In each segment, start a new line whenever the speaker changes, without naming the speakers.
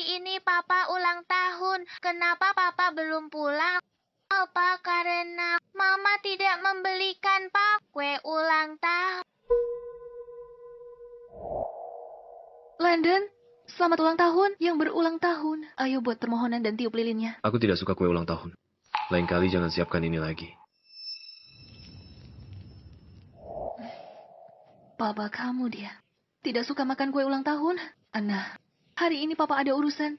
hari ini Papa ulang tahun. Kenapa Papa belum pulang? Apa karena Mama tidak membelikan Papa kue ulang tahun?
Landon, selamat ulang tahun yang berulang tahun. Ayo buat permohonan dan tiup lilinnya.
Aku tidak suka kue ulang tahun. Lain kali jangan siapkan ini lagi.
Papa kamu dia. Tidak suka makan kue ulang tahun? Anna, hari ini Papa ada urusan.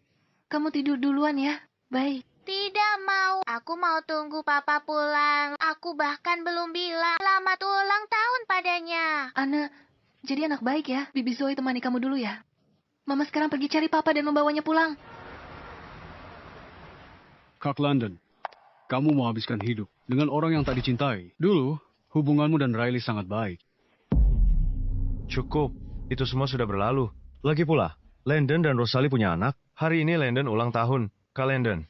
Kamu tidur duluan ya. Baik.
Tidak mau. Aku mau tunggu Papa pulang. Aku bahkan belum bilang selamat ulang tahun padanya.
Anna, jadi anak baik ya. Bibi Zoe temani kamu dulu ya. Mama sekarang pergi cari Papa dan membawanya pulang.
Kak London, kamu mau habiskan hidup dengan orang yang tak dicintai. Dulu, hubunganmu dan Riley sangat baik.
Cukup, itu semua sudah berlalu. Lagi pula, Landon dan Rosalie punya anak. Hari ini Landon ulang tahun. Kak Landon,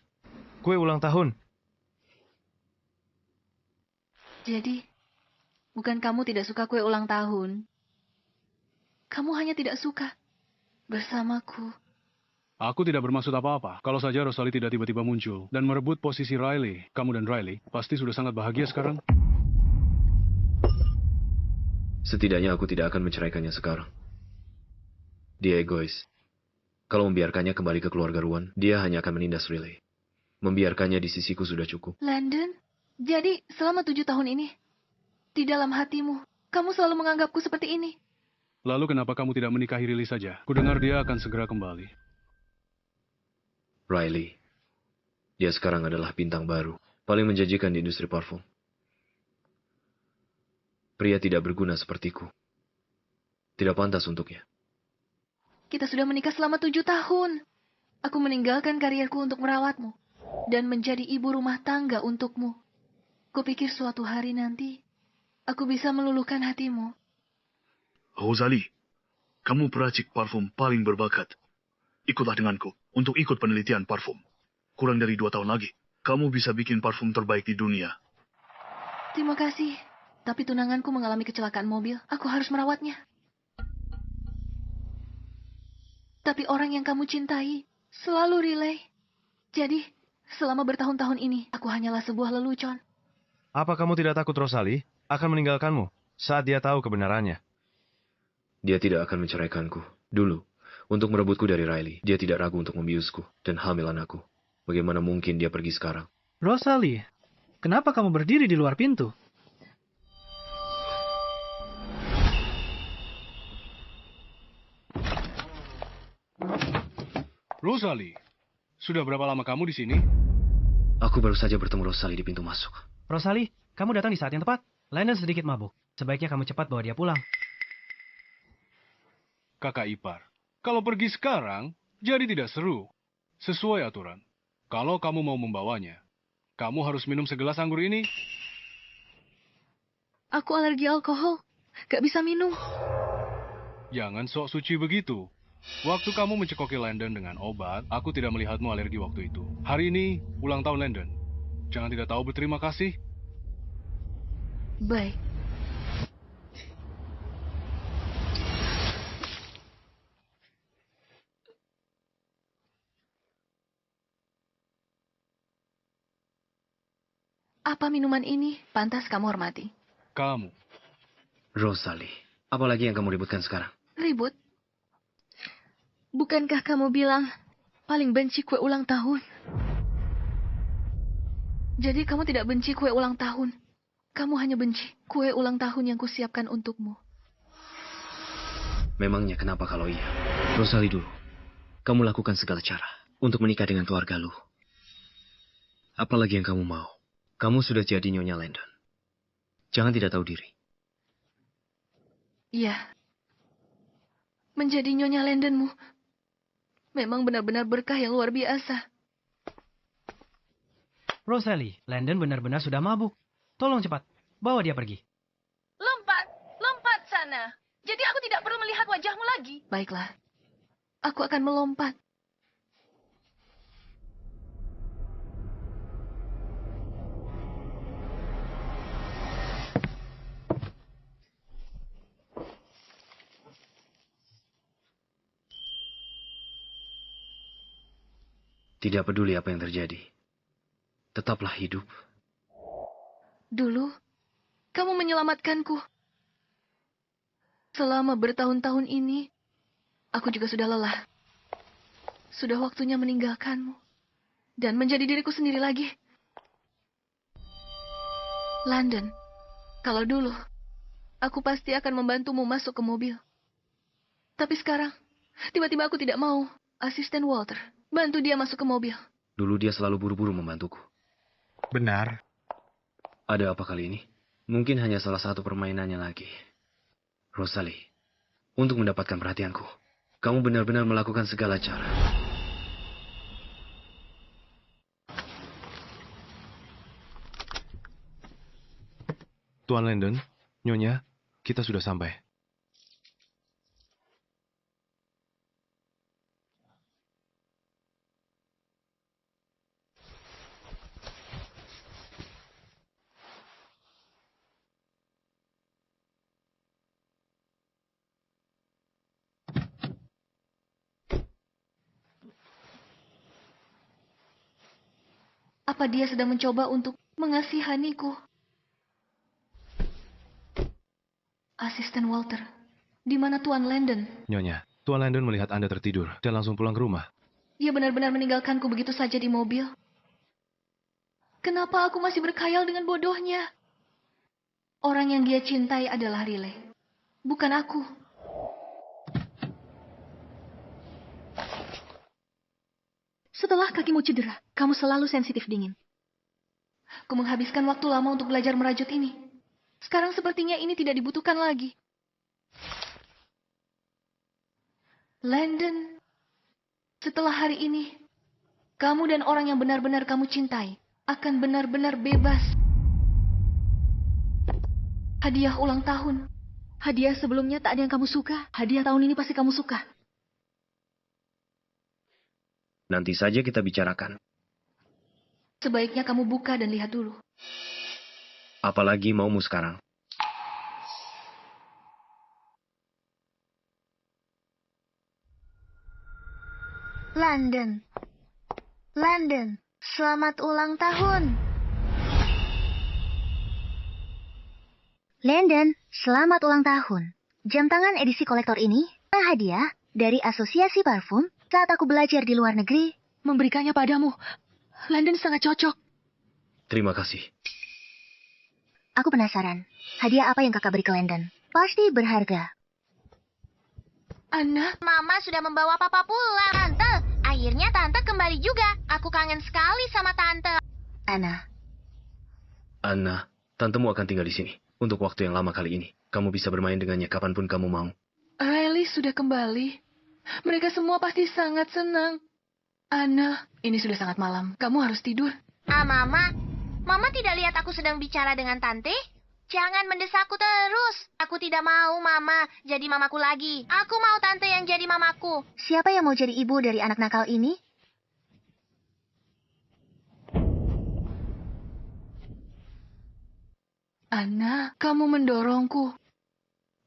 kue ulang tahun.
Jadi, bukan kamu tidak suka kue ulang tahun. Kamu hanya tidak suka bersamaku.
Aku tidak bermaksud apa-apa. Kalau saja Rosalie tidak tiba-tiba muncul dan merebut posisi Riley, kamu dan Riley pasti sudah sangat bahagia sekarang.
Setidaknya aku tidak akan menceraikannya sekarang. Dia egois. Kalau membiarkannya kembali ke keluarga Ruan, dia hanya akan menindas Riley. Membiarkannya di sisiku sudah cukup.
Landon, jadi selama 7 tahun ini, di dalam hatimu, kamu selalu menganggapku seperti ini.
Lalu kenapa kamu tidak menikahi Riley saja? Kudengar dia akan segera kembali.
Riley. Dia sekarang adalah bintang baru. Paling menjanjikan di industri parfum. Pria tidak berguna sepertiku. Tidak pantas untuknya.
Kita sudah menikah selama 7 tahun. Aku meninggalkan karierku untuk merawatmu. Dan menjadi ibu rumah tangga untukmu. Kupikir suatu hari nanti, aku bisa meluluhkan hatimu.
Rosalie, kamu peracik parfum paling berbakat. Ikutlah denganku untuk ikut penelitian parfum. Kurang dari 2 tahun lagi, kamu bisa bikin parfum terbaik di dunia.
Terima kasih. Tapi tunanganku mengalami kecelakaan mobil. Aku harus merawatnya. Tapi orang yang kamu cintai selalu Riley. Jadi, selama bertahun-tahun ini, aku hanyalah sebuah lelucon.
Apa kamu tidak takut Rosalie akan meninggalkanmu saat dia tahu kebenarannya?
Dia tidak akan menceraikanku. Dulu, untuk merebutku dari Riley, dia tidak ragu untuk membiusku dan hamil anakku. Bagaimana mungkin dia pergi sekarang?
Rosalie, kenapa kamu berdiri di luar pintu?
Rosalie, sudah berapa lama kamu di sini?
Aku baru saja bertemu Rosalie di pintu masuk.
Rosalie, kamu datang di saat yang tepat. Landon sedikit mabuk. Sebaiknya kamu cepat bawa dia pulang.
Kakak ipar, kalau pergi sekarang, jadi tidak seru. Sesuai aturan. Kalau kamu mau membawanya, kamu harus minum segelas anggur ini.
Aku alergi alkohol. Gak bisa minum.
Jangan sok suci begitu. Waktu kamu mencekoki Landon dengan obat, aku tidak melihatmu alergi waktu itu. Hari ini, ulang tahun Landon. Jangan tidak tahu berterima kasih.
Baik. Apa minuman ini pantas kamu hormati?
Kamu.
Rosalie, apa lagi yang kamu ributkan sekarang?
Ribut? Bukankah kamu bilang paling benci kue ulang tahun? Jadi kamu tidak benci kue ulang tahun. Kamu hanya benci kue ulang tahun yang kusiapkan untukmu.
Memangnya kenapa kalau iya? Rosalie dulu, kamu lakukan segala cara untuk menikah dengan keluarga lu. Apalagi yang kamu mau? Kamu sudah jadi nyonya Landon. Jangan tidak tahu diri.
Iya. Menjadi nyonya Landonmu memang benar-benar berkah yang luar biasa.
Rosalie, Landon benar-benar sudah mabuk. Tolong cepat, bawa dia pergi.
Lompat, lompat sana. Jadi aku tidak perlu melihat wajahmu lagi.
Baiklah. Aku akan melompat.
Tidak peduli apa yang terjadi. Tetaplah hidup.
Dulu, kamu menyelamatkanku. Selama bertahun-tahun ini, aku juga sudah lelah. Sudah waktunya meninggalkanmu. Dan menjadi diriku sendiri lagi. London, kalau dulu, aku pasti akan membantumu masuk ke mobil. Tapi sekarang, tiba-tiba aku tidak mau. Asisten Walter, bantu dia masuk ke mobil.
Dulu dia selalu buru-buru membantuku.
Benar.
Ada apa kali ini? Mungkin hanya salah satu permainannya lagi. Rosalie, untuk mendapatkan perhatianku, kamu benar-benar melakukan segala cara.
Tuan Landon, Nyonya, kita sudah sampai.
Apa dia sedang mencoba untuk mengasihaniku? Asisten Walter, di mana Tuan Landon?
Nyonya, Tuan Landon melihat Anda tertidur dan langsung pulang ke rumah.
Dia benar-benar meninggalkanku begitu saja di mobil. Kenapa aku masih berkhayal dengan bodohnya? Orang yang dia cintai adalah Riley, bukan aku.
Setelah kakimu cedera, kamu selalu sensitif dingin.
Aku menghabiskan waktu lama untuk belajar merajut ini. Sekarang sepertinya ini tidak dibutuhkan lagi. Landon, setelah hari ini, kamu dan orang yang benar-benar kamu cintai akan benar-benar bebas. Hadiah ulang tahun.
Hadiah sebelumnya tak ada yang kamu suka. Hadiah tahun ini pasti kamu suka.
Nanti saja kita bicarakan.
Sebaiknya kamu buka dan lihat dulu.
Apalagi maumu sekarang.
London. London, selamat ulang tahun.
Landon, selamat ulang tahun. Jam tangan edisi kolektor ini hadiah dari Asosiasi Parfum saat aku belajar di luar negeri.
Memberikannya padamu. Landon sangat cocok.
Terima kasih.
Aku penasaran, hadiah apa yang kakak beri ke Landon? Pasti berharga.
Anna,
Mama sudah membawa papa pulang. Tante, akhirnya tante kembali juga. Aku kangen sekali sama tante.
Anna, tantemu akan tinggal di sini. Untuk waktu yang lama kali ini. Kamu bisa bermain dengannya kapanpun kamu mau.
Riley sudah kembali. Mereka semua pasti sangat senang. Anna, ini sudah sangat malam. Kamu harus tidur.
Mama tidak lihat aku sedang bicara dengan tante? Jangan mendesakku terus. Aku tidak mau Mama jadi mamaku lagi. Aku mau tante yang jadi mamaku.
Siapa yang mau jadi ibu dari anak nakal ini?
Anna, kamu mendorongku.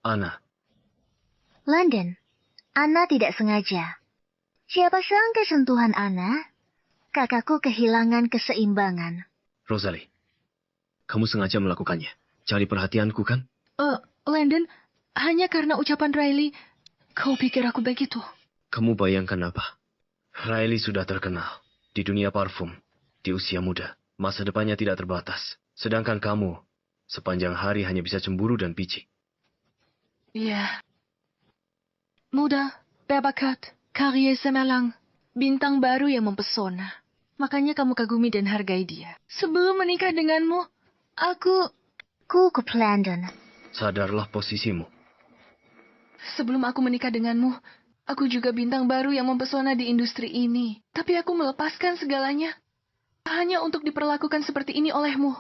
Anna,
Landon, Anna tidak sengaja. Siapa sangka sentuhan Anna? Kakakku kehilangan keseimbangan.
Rosalie, kamu sengaja melakukannya. Cari perhatianku kan?
Landon, hanya karena ucapan Riley, kau pikir aku begitu?
Kamu bayangkan apa? Riley sudah terkenal di dunia parfum, di usia muda. Masa depannya tidak terbatas. Sedangkan kamu, sepanjang hari hanya bisa cemburu dan picik.
Iya.
Muda, berbakat, karir cemerlang, bintang baru yang mempesona. Makanya kamu kagumi dan hargai dia. Sebelum menikah denganmu, aku...
Kukup Landon.
Sadarlah posisimu.
Sebelum aku menikah denganmu, aku juga bintang baru yang mempesona di industri ini. Tapi aku melepaskan segalanya. Hanya untuk diperlakukan seperti ini olehmu.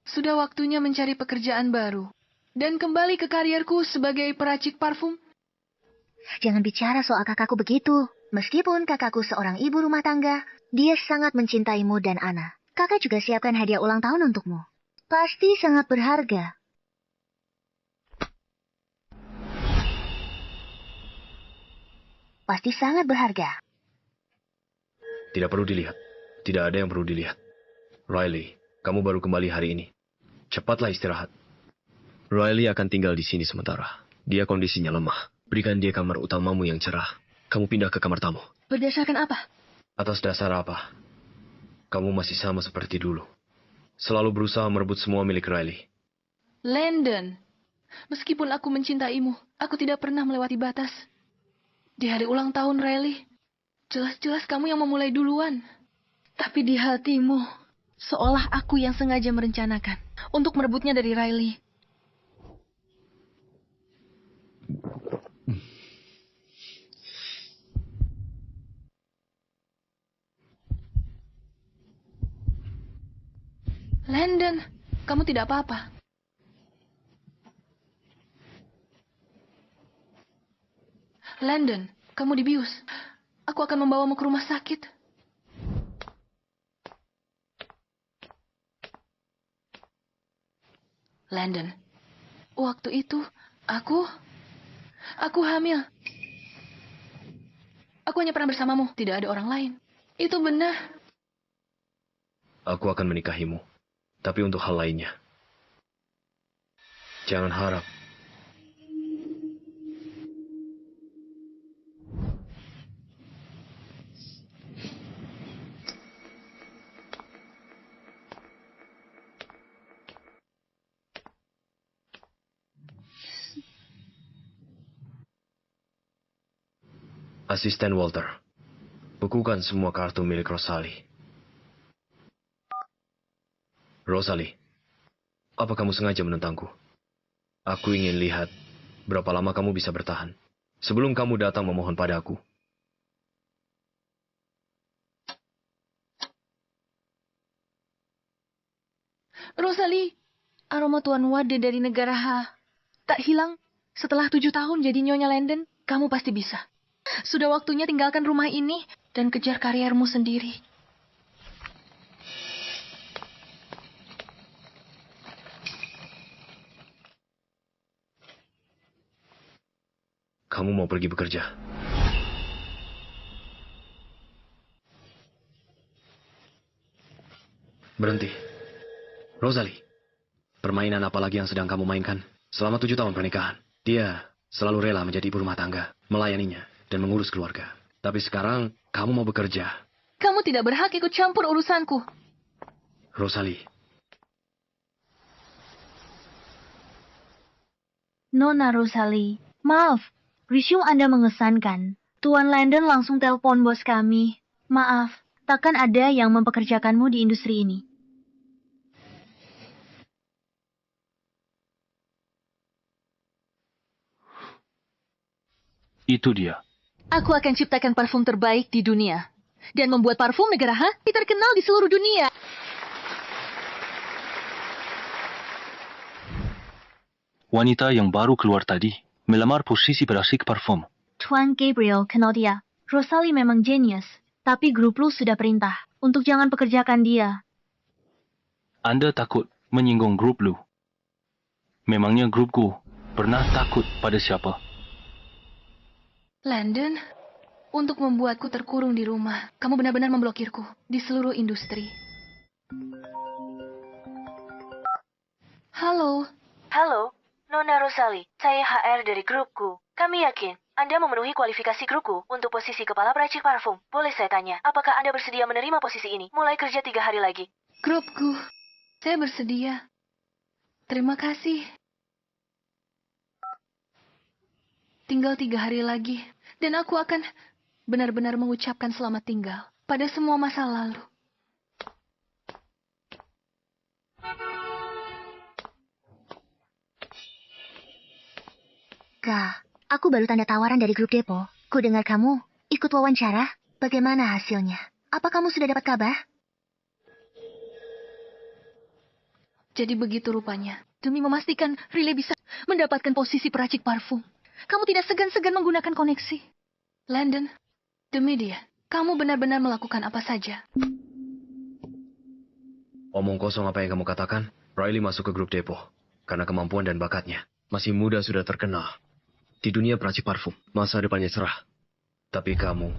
Sudah waktunya mencari pekerjaan baru. Dan kembali ke karierku sebagai peracik parfum.
Jangan bicara soal kakakku begitu. Meskipun kakakku seorang ibu rumah tangga, dia sangat mencintaimu dan Anna. Kakak juga siapkan hadiah ulang tahun untukmu. Pasti sangat berharga. Pasti sangat berharga.
Tidak perlu dilihat. Tidak ada yang perlu dilihat. Riley, kamu baru kembali hari ini. Cepatlah istirahat. Riley akan tinggal di sini sementara. Dia kondisinya lemah. Berikan dia kamar utamamu yang cerah. Kamu pindah ke kamar tamu.
Berdasarkan apa?
Atas dasar apa? Kamu masih sama seperti dulu. Selalu berusaha merebut semua milik Riley.
Landon, meskipun aku mencintaimu, aku tidak pernah melewati batas. Di hari ulang tahun Riley, jelas-jelas kamu yang memulai duluan.
Tapi di hatimu, seolah aku yang sengaja merencanakan untuk merebutnya dari Riley.
Landon, kamu tidak apa-apa. Landon, kamu dibius. Aku akan membawamu ke rumah sakit. Landon, waktu itu aku hamil. Aku hanya pernah bersamamu, tidak ada orang lain. Itu benar.
Aku akan menikahimu. Tapi untuk hal lainnya. Jangan harap. Asisten Walter, bukukan semua kartu milik Rosalie. Rosalie, apa kamu sengaja menentangku? Aku ingin lihat berapa lama kamu bisa bertahan sebelum kamu datang memohon padaku.
Rosalie, aroma Tuan Wade dari negara H tak hilang. Setelah 7 tahun jadi Nyonya Landon, kamu pasti bisa. Sudah waktunya tinggalkan rumah ini dan kejar karirmu sendiri.
Kamu mau pergi bekerja? Berhenti. Rosalie, permainan apa lagi yang sedang kamu mainkan? Selama 7 tahun pernikahan, dia selalu rela menjadi ibu rumah tangga, melayaninya, dan mengurus keluarga. Tapi sekarang, kamu mau bekerja.
Kamu tidak berhak ikut campur urusanku.
Rosalie.
Nona Rosalie, maaf. Resume Anda mengesankan. Tuan Landon langsung telepon bos kami. Maaf, takkan ada yang mempekerjakanmu di industri ini.
Itu dia.
Aku akan ciptakan parfum terbaik di dunia. Dan membuat parfum negara H terkenal di seluruh dunia.
Wanita yang baru keluar tadi melamar posisi perasik parfum.
Tuan Gabriel kenal dia. Rosalie memang genius. Tapi grup lu sudah perintah untuk jangan pekerjakan dia.
Anda takut menyinggung grup lu. Memangnya grupku pernah takut pada siapa?
Landon, untuk membuatku terkurung di rumah, kamu benar-benar memblokirku di seluruh industri. Halo.
Halo, Nona Rosalie. Saya HR dari grupku. Kami yakin Anda memenuhi kualifikasi grupku untuk posisi kepala peracik parfum. Boleh saya tanya, apakah Anda bersedia menerima posisi ini? Mulai kerja 3 hari lagi.
Grupku, saya bersedia. Terima kasih. Tinggal 3 hari lagi, dan aku akan benar-benar mengucapkan selamat tinggal pada semua masa lalu.
Kak, aku baru tanda tawaran dari grup Depo. Ku dengar kamu ikut wawancara. Bagaimana hasilnya? Apa kamu sudah dapat kabar?
Jadi begitu rupanya.
Demi memastikan Riley bisa mendapatkan posisi peracik parfum, kamu tidak segan-segan menggunakan koneksi.
Landon, demi dia, kamu benar-benar melakukan apa saja.
Omong kosong apa yang kamu katakan? Riley masuk ke grup Depo karena kemampuan dan bakatnya. Masih muda sudah terkenal. Di dunia peracik parfum, masa depannya cerah. Tapi kamu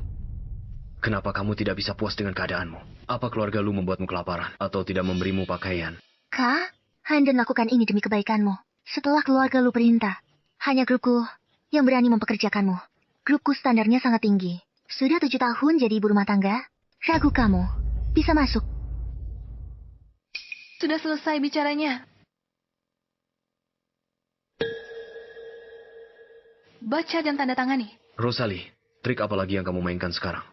Kenapa kamu tidak bisa puas dengan keadaanmu? Apa keluarga lu membuatmu kelaparan atau tidak memberimu pakaian?
Kak, Landon lakukan ini demi kebaikanmu. Setelah keluarga lu perintah, hanya grupku yang berani mempekerjakanmu. Grupku standarnya sangat tinggi. Sudah 7 tahun jadi ibu rumah tangga. Ragu kamu bisa masuk.
Sudah selesai bicaranya. Baca dan tanda tangani.
Rosalie, trik apa lagi yang kamu mainkan sekarang?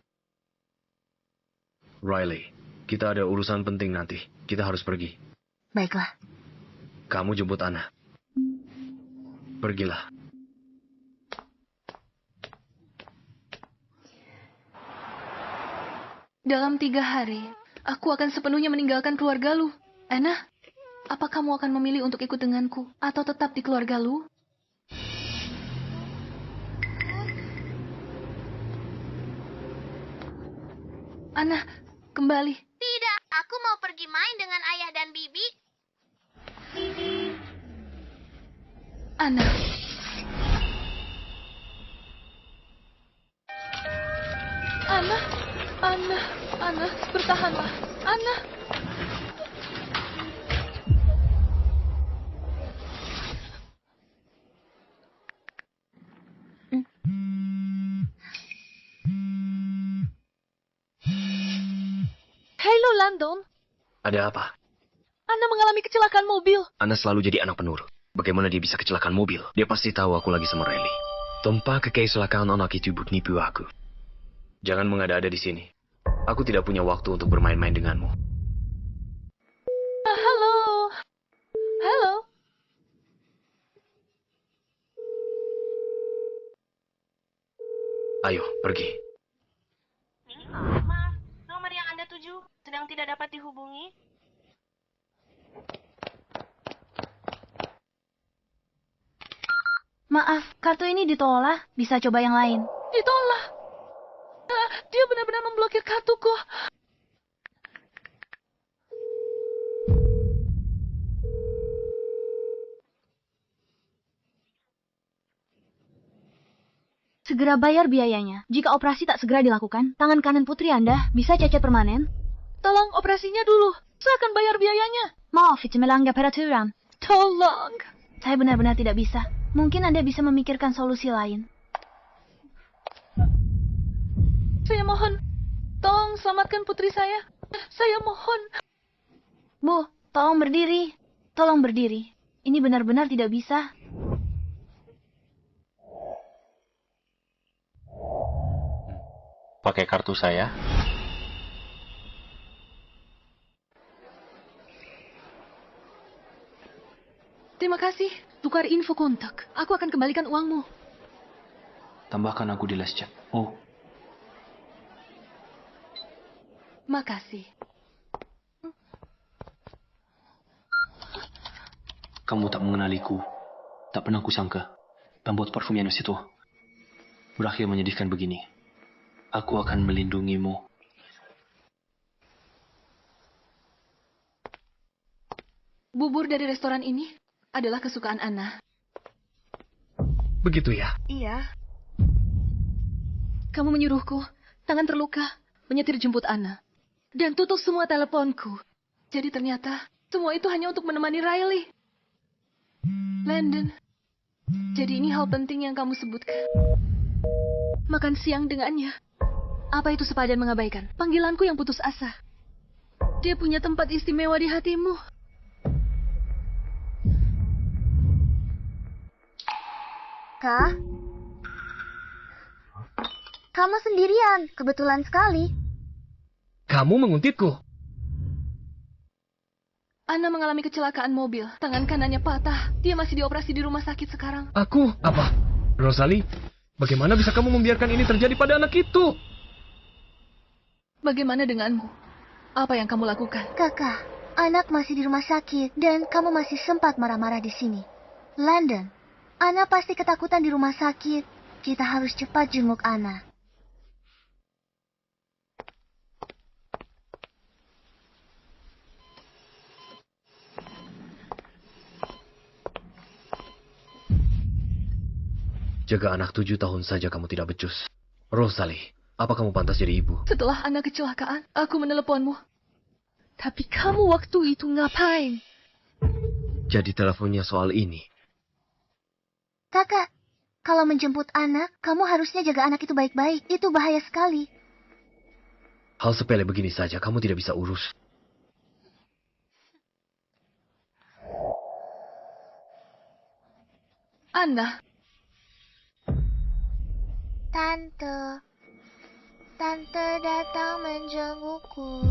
Riley, kita ada urusan penting nanti. Kita harus pergi.
Baiklah.
Kamu jemput Anna. Pergilah.
Dalam 3 hari, aku akan sepenuhnya meninggalkan keluarga lu. Anna, apa kamu akan memilih untuk ikut denganku atau tetap di keluarga lu? Anna, kembali.
Tidak, aku mau pergi main dengan ayah dan bibi.
Anna. Anna, bertahanlah. Anna.
Halo, Landon.
Ada apa?
Anna mengalami kecelakaan mobil.
Anna selalu jadi anak penurut. Bagaimana dia bisa kecelakaan mobil? Dia pasti tahu aku lagi sama Riley. Tanpa kecelakaan anak itu buat nipu aku. Jangan mengada-ada di sini. Aku tidak punya waktu untuk bermain-main denganmu.
Halo. Halo.
Ayo, pergi.
Maaf, nomor yang Anda tuju sedang tidak dapat dihubungi.
Maaf, kartu ini ditolak. Bisa coba yang lain.
Ditolak. Dia benar-benar memblokir kartuku.
Segera bayar biayanya. Jika operasi tak segera dilakukan, tangan kanan putri Anda bisa cacat permanen.
Tolong operasinya dulu. Saya akan bayar biayanya.
Maaf, itu melanggar peraturan.
Tolong.
Saya benar-benar tidak bisa. Mungkin Anda bisa memikirkan solusi lain.
Saya mohon. Tolong selamatkan putri saya. Saya mohon.
Bu, tolong berdiri. Tolong berdiri. Ini benar-benar tidak bisa.
Pakai kartu saya.
Terima kasih. Tukar info kontak. Aku akan kembalikan uangmu.
Tambahkan aku di les chat. Oh,
Makasih.
kamu tak mengenaliku. Tak pernah kusangka pembuat parfum yang itu berakhir menyedihkan begini. Aku akan melindungimu.
Bubur dari restoran ini adalah kesukaan Anna.
Begitu ya?
Iya.
Kamu menyuruhku, tangan terluka, menyetir jemput Anna. Dan tutup semua teleponku. Jadi ternyata semua itu hanya untuk menemani Riley. Landon, jadi ini hal penting yang kamu sebutkan. Makan siang dengannya. Apa itu sepadan mengabaikan? Panggilanku yang putus asa. Dia punya tempat istimewa di hatimu.
Kak? Kamu sendirian, kebetulan sekali.
Kamu menguntitku.
Anna mengalami kecelakaan mobil. Tangan kanannya patah. Dia masih dioperasi di rumah sakit sekarang.
Aku? Apa? Rosalie, bagaimana bisa kamu membiarkan ini terjadi pada anak itu?
Bagaimana denganmu? Apa yang kamu lakukan?
Kakak, anak masih di rumah sakit dan kamu masih sempat marah-marah di sini. Landon, Anna pasti ketakutan di rumah sakit. Kita harus cepat jenguk Anna.
Jaga anak 7 tahun saja kamu tidak becus. Rosalie, Apa kamu pantas jadi ibu?
Setelah anak kecelakaan, aku meneleponmu. Tapi kamu waktu itu ngapain?
Jadi teleponnya soal ini.
Kakak, kalau menjemput anak, kamu harusnya jaga anak itu baik-baik. Itu bahaya sekali.
Hal sepele begini saja kamu tidak bisa urus.
Anna.
Tante datang menjengukku.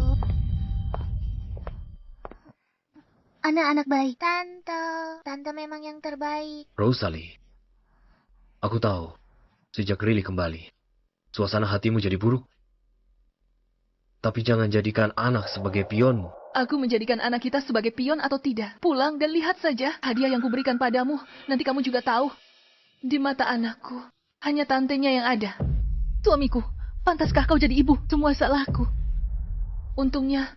Anak-anak baik.
Tante memang yang terbaik.
Rosalie, aku tahu, sejak Riley kembali, suasana hatimu jadi buruk. Tapi jangan jadikan anak sebagai pionmu.
Aku menjadikan anak kita sebagai pion atau tidak. Pulang dan lihat saja hadiah yang kuberikan padamu. Nanti kamu juga tahu. Di mata anakku, hanya tantenya yang ada. Suamiku, pantaskah kau jadi ibu? Semua salahku. Untungnya,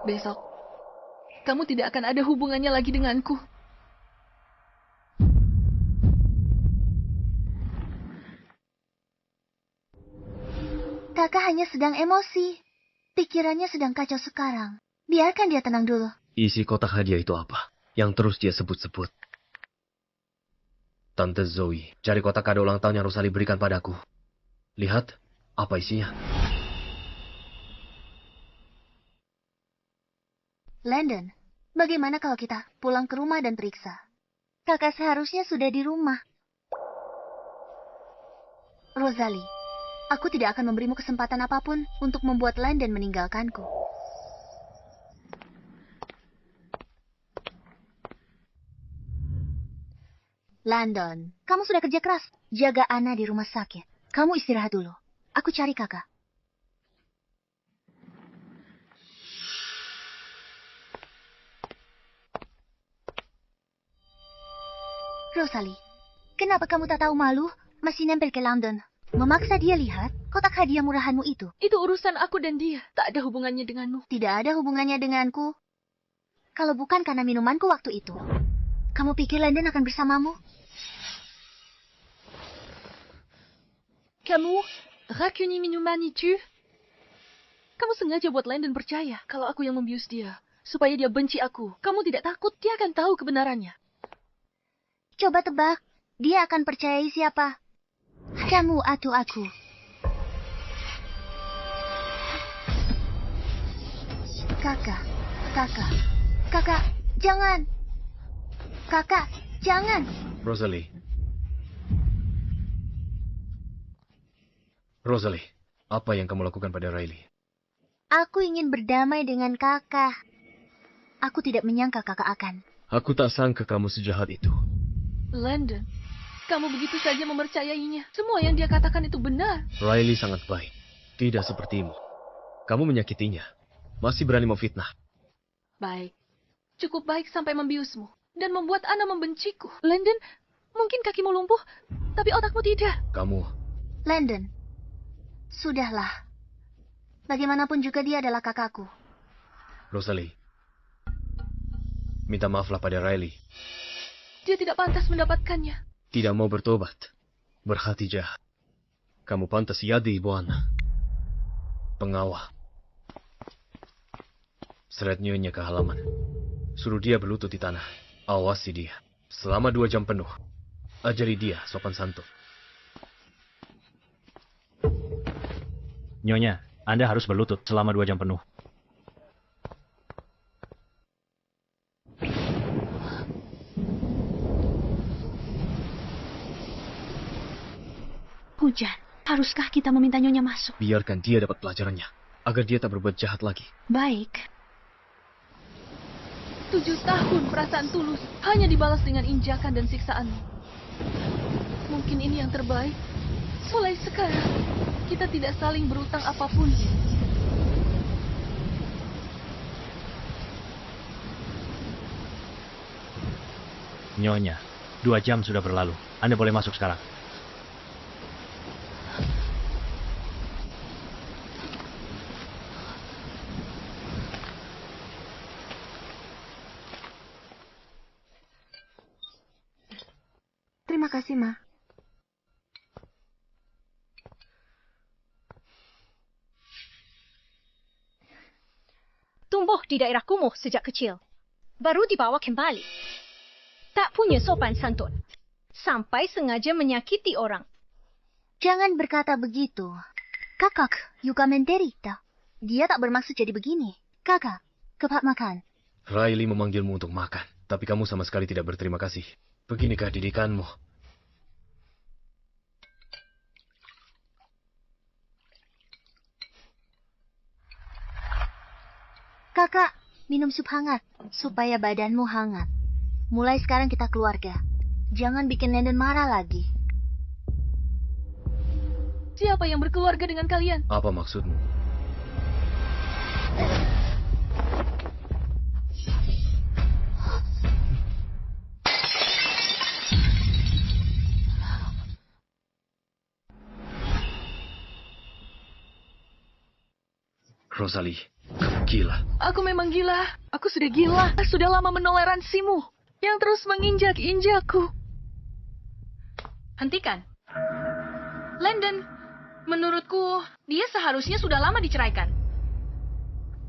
besok, kamu tidak akan ada hubungannya lagi denganku.
Kakak hanya sedang emosi. Pikirannya sedang kacau sekarang. Biarkan dia tenang dulu.
Isi kotak hadiah itu apa? Yang terus dia sebut-sebut. Tante Zoe, cari kotak kado ulang tahun yang Rosalie berikan padaku. Lihat, apa isinya?
Landon, bagaimana kalau kita pulang ke rumah dan periksa? Kakak seharusnya sudah di rumah. Rosalie, aku tidak akan memberimu kesempatan apapun untuk membuat Landon meninggalkanku. Landon, kamu sudah kerja keras. Jaga Anna di rumah sakit. Kamu istirahat dulu. Aku cari kakak. Rosalie, kenapa kamu tak tahu malu? Masih nempel ke Landon. Memaksa dia lihat kotak hadiah murahanmu itu.
Itu urusan aku dan dia. Tak ada hubungannya denganmu.
Tidak ada hubungannya denganku. Kalau bukan karena minumanku waktu itu. Kamu pikir Landon akan bersamamu?
Kamu rakyuni minuman itu? Kamu sengaja buat Landon percaya kalau aku yang membius dia. Supaya dia benci aku. Kamu tidak takut dia akan tahu kebenarannya.
Coba tebak. Dia akan percayai siapa? Kamu atau aku? Kakak, jangan. Kakak, jangan.
Rosalie, apa yang kamu lakukan pada Riley?
Aku ingin berdamai dengan kakak. Aku tidak menyangka kakak akan.
Aku tak sangka kamu sejahat itu.
Landon, kamu begitu saja mempercayainya. Semua yang dia katakan itu benar.
Riley sangat baik. Tidak sepertimu. Kamu menyakitinya. Masih berani memfitnah.
Baik. Cukup baik sampai membiusmu. Dan membuat Anna membenciku. Landon, mungkin kakimu lumpuh, tapi otakmu tidak.
Kamu...
Landon, sudahlah. Bagaimanapun juga dia adalah kakakku.
Rosalie, minta maaflah pada Riley.
Dia tidak pantas mendapatkannya.
Tidak mau bertobat. Berhati jahat. Kamu pantas jadi ibu Anna. Pengawal. Seret nyonya ke halaman. Suruh dia berlutut di tanah. Awasi dia. Selama 2 jam penuh. Ajari dia sopan santun.
Nyonya, Anda harus berlutut selama 2 jam penuh.
Hujan, haruskah kita meminta Nyonya masuk?
Biarkan dia dapat pelajarannya. Agar dia tak berbuat jahat lagi.
Baik.
7 tahun perasaan tulus hanya dibalas dengan injakan dan siksaan. Mungkin ini yang terbaik. Mulai sekarang, kita tidak saling berutang apapun.
Nyonya, 2 jam sudah berlalu. Anda boleh masuk sekarang.
Terima kasih, Ma.
tumbuh di daerah kumuh sejak kecil. Baru dibawa kembali. Tak punya sopan santun. Sampai sengaja menyakiti orang.
Jangan berkata begitu. Kakak juga menderita. Dia tak bermaksud jadi begini. Kakak, cepat makan.
Riley memanggilmu untuk makan, tapi kamu sama sekali tidak berterima kasih. Beginikah didikanmu?
Kakak, minum sup hangat, supaya badanmu hangat. Mulai sekarang kita keluarga. Jangan bikin Landon marah lagi.
Siapa yang berkeluarga dengan kalian?
Apa maksudmu? Rosalie, kamu gila.
Aku memang gila. Aku sudah gila. Sudah lama menoleransimu yang terus menginjak-injakku. Hentikan. Landon, menurutku dia seharusnya sudah lama diceraikan.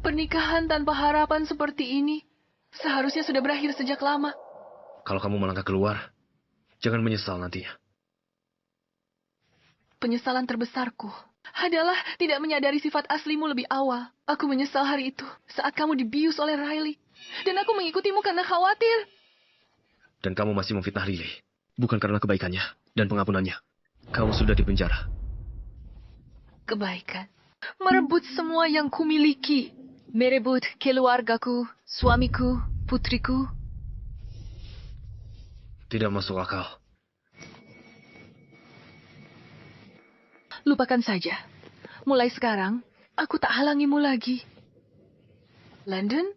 Pernikahan tanpa harapan seperti ini seharusnya sudah berakhir sejak lama.
Kalau kamu melangkah keluar, jangan menyesal nantinya.
Penyesalan terbesarku adalah tidak menyadari sifat aslimu lebih awal. Aku menyesal hari itu saat kamu dibius oleh Riley. Dan aku mengikutimu karena khawatir.
Dan kamu masih memfitnah Riley. Bukan karena kebaikannya dan pengampunannya. Kamu sudah dipenjara.
Kebaikan. Merebut semua yang kumiliki. Merebut keluargaku, suamiku, putriku.
Tidak masuk akal.
Lupakan saja. Mulai sekarang, aku tak halangimu lagi. Landon,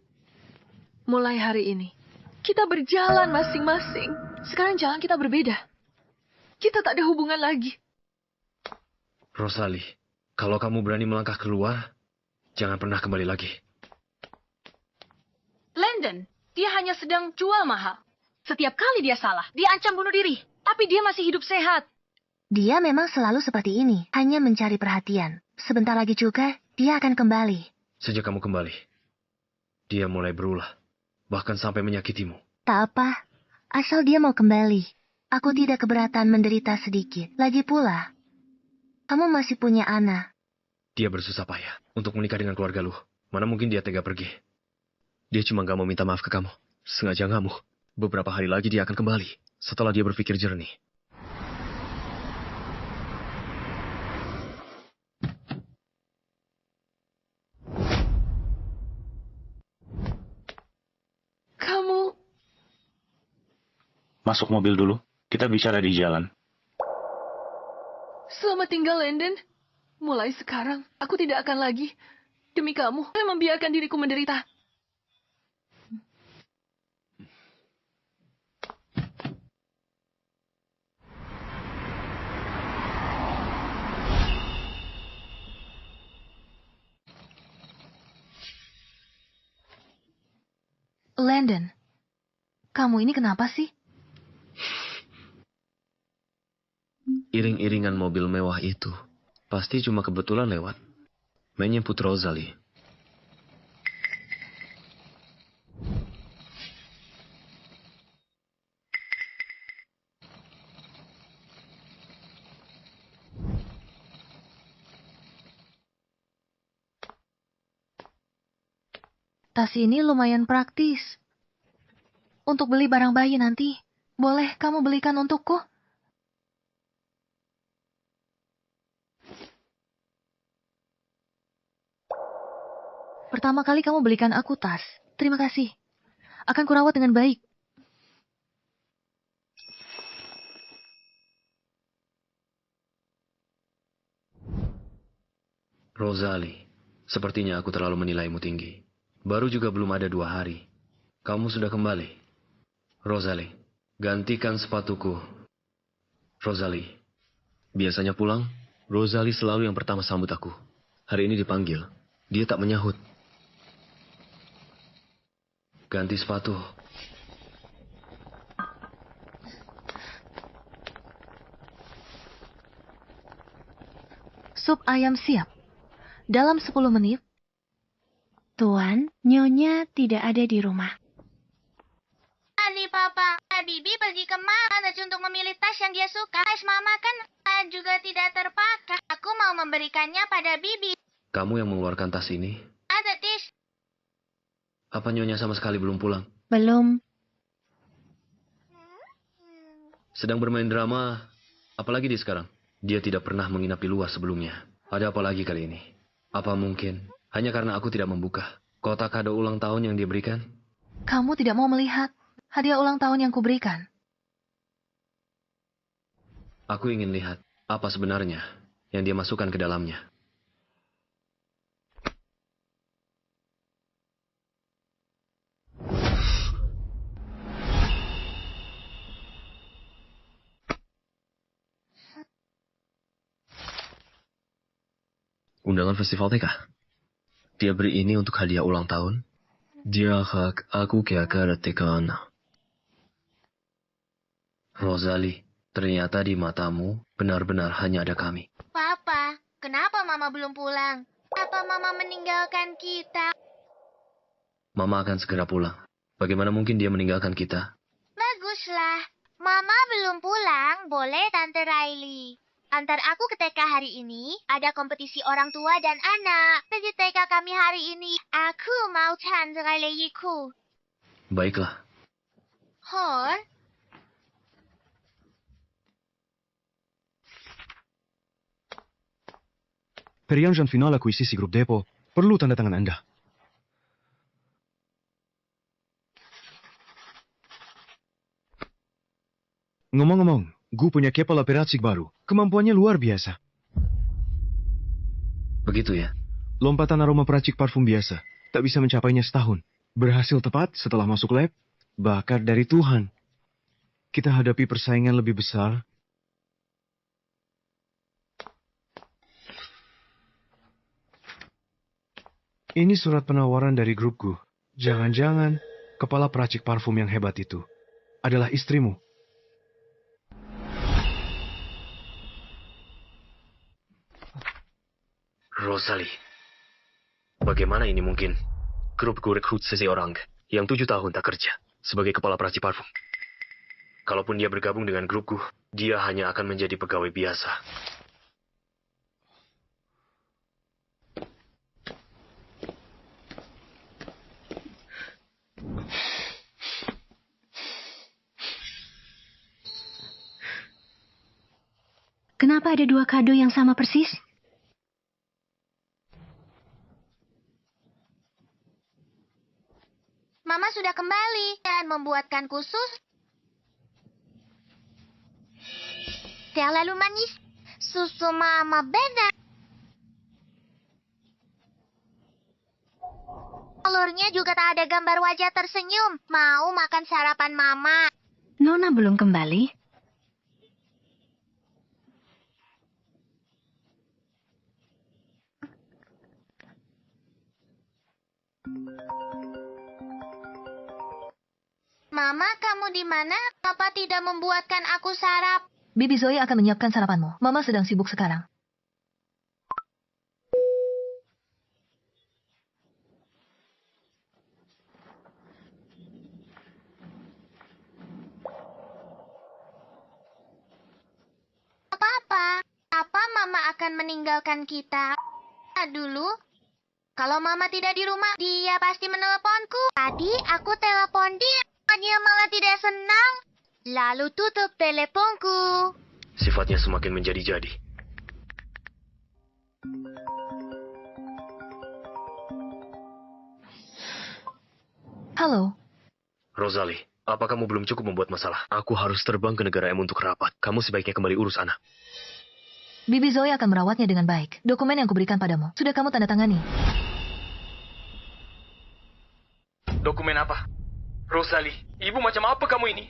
mulai hari ini, kita berjalan masing-masing. Sekarang jalan kita berbeda. Kita tak ada hubungan lagi.
Rosalie, kalau kamu berani melangkah keluar, jangan pernah kembali lagi.
Landon, dia hanya sedang jual mahal. Setiap kali dia salah, dia ancam bunuh diri. Tapi dia masih hidup sehat.
Dia memang selalu seperti ini, hanya mencari perhatian. Sebentar lagi juga, dia akan kembali.
Sejak kamu kembali, dia mulai berulah, bahkan sampai menyakitimu.
Tak apa, asal dia mau kembali. Aku tidak keberatan menderita sedikit. Lagi pula, kamu masih punya anak.
Dia bersusah payah untuk menikah dengan keluarga lu. Mana mungkin dia tega pergi. Dia cuma gak mau minta maaf ke kamu. Sengaja ngamuk. Beberapa hari lagi dia akan kembali, setelah dia berpikir jernih.
Masuk mobil dulu. Kita bicara di jalan.
Selamat tinggal, Landon. Mulai sekarang, aku tidak akan lagi. Demi kamu, saya membiarkan diriku menderita.
Landon, kamu ini kenapa sih?
Iring-iringan mobil mewah itu pasti cuma kebetulan lewat. Menyebut Rosalie.
Tas ini lumayan praktis. Untuk beli barang bayi nanti, boleh kamu belikan untukku? Pertama kali kamu belikan aku tas. Terima kasih. Akan kurawat dengan baik.
Rosalie, sepertinya aku terlalu menilaimu tinggi. Baru juga belum ada 2 hari. Kamu sudah kembali. Rosalie, gantikan sepatuku. Rosalie, biasanya pulang, Rosalie selalu yang pertama sambut aku. Hari ini dipanggil, dia tak menyahut. Ganti sepatu.
Sup ayam siap. Dalam 10 menit.
Tuan, Nyonya tidak ada di rumah.
Tadi Papa, Bibi pergi ke mana untuk memilih tas yang dia suka. Tas Mama kan juga tidak terpakai. Aku mau memberikannya pada Bibi.
Kamu yang mengeluarkan tas ini?
Ada Tis.
Apa Nyonya sama sekali belum pulang?
Belum.
Sedang bermain drama, apalagi di sekarang. Dia tidak pernah menginap di luar sebelumnya. Ada apa lagi kali ini? Apa mungkin hanya karena aku tidak membuka kotak kado ulang tahun yang dia berikan?
Kamu tidak mau melihat hadiah ulang tahun yang kuberikan?
Aku ingin lihat apa sebenarnya yang dia masukkan ke dalamnya. Undangan festival TK. Dia beri ini untuk hadiah ulang tahun. Dia hak aku ke TK. Rosalie, ternyata di matamu benar-benar hanya ada kami.
Papa, kenapa Mama belum pulang? Apa Mama meninggalkan kita?
Mama akan segera pulang. Bagaimana mungkin dia meninggalkan kita?
Baguslah. Mama belum pulang, boleh Tante Riley. Antar aku ke TK hari ini, ada kompetisi orang tua dan anak. Pergi TK kami hari ini, aku mau Tante Riley ikut.
Baiklah.
Hor?
Perjanjian final akuisisi grup Depo perlu tanda tangan Anda. Ngomong-ngomong, gue punya kepala peracik baru. Kemampuannya luar biasa.
Begitu ya?
Lompatan aroma peracik parfum biasa. Tak bisa mencapainya setahun. Berhasil tepat setelah masuk lab. Bakat dari Tuhan. Kita hadapi persaingan lebih besar. Ini surat penawaran dari grupku. Jangan-jangan kepala peracik parfum yang hebat itu adalah istrimu.
Rosalie, bagaimana ini mungkin? Grupku rekrut seseorang yang 7 tahun tak kerja sebagai kepala peracik parfum. Kalaupun dia bergabung dengan grupku, dia hanya akan menjadi pegawai biasa.
Kenapa ada 2 kado yang sama persis?
Mama sudah kembali dan membuatkan khusus. Terlalu manis. Susu Mama beda. Telurnya juga tak ada gambar wajah tersenyum. Mau makan sarapan Mama.
Nona belum kembali.
Mama, kamu di mana? Papa tidak membuatkan aku sarap.
Bibi Zoe akan menyiapkan sarapanmu. Mama sedang sibuk sekarang.
Apa Mama akan meninggalkan kita? Dulu, kalau Mama tidak di rumah, dia pasti meneleponku. Tadi aku telepon dia malah tidak senang. Lalu tutup teleponku.
Sifatnya semakin menjadi-jadi.
Halo.
Rosalie, apa kamu belum cukup membuat masalah? Aku harus terbang ke negara M untuk rapat. Kamu sebaiknya kembali urus anak.
Bibi Zoe akan merawatnya dengan baik. Dokumen yang kuberikan padamu, sudah kamu tanda tangani.
Dokumen apa? Rosalie, ibu macam apa kamu ini?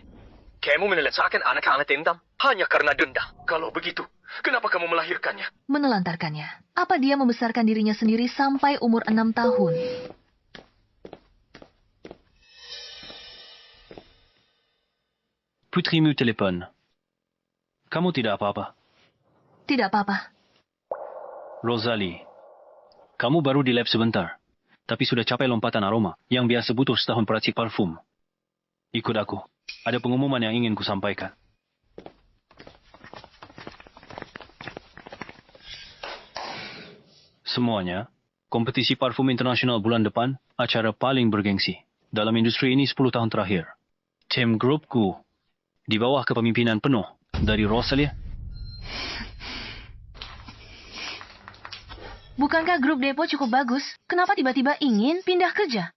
Kamu menelantarkan anak-anak dendam hanya karena dendam. Kalau begitu, kenapa kamu melahirkannya?
Menelantarkannya. Apa dia membesarkan dirinya sendiri sampai umur 6 tahun?
Putrimu telepon. Kamu tidak apa-apa?
Tidak apa-apa.
Rosalie, kamu baru di lab sebentar. tapi sudah capai lompatan aroma yang biasa butuh setahun peracik parfum. Ikut aku. Ada pengumuman yang ingin kusampaikan. Semuanya, kompetisi parfum internasional bulan depan, acara paling bergengsi. Dalam industri ini 10 tahun terakhir. Tim grupku, di bawah kepemimpinan penuh dari Rosalie.
Bukankah grup Depo cukup bagus? Kenapa tiba-tiba ingin pindah kerja?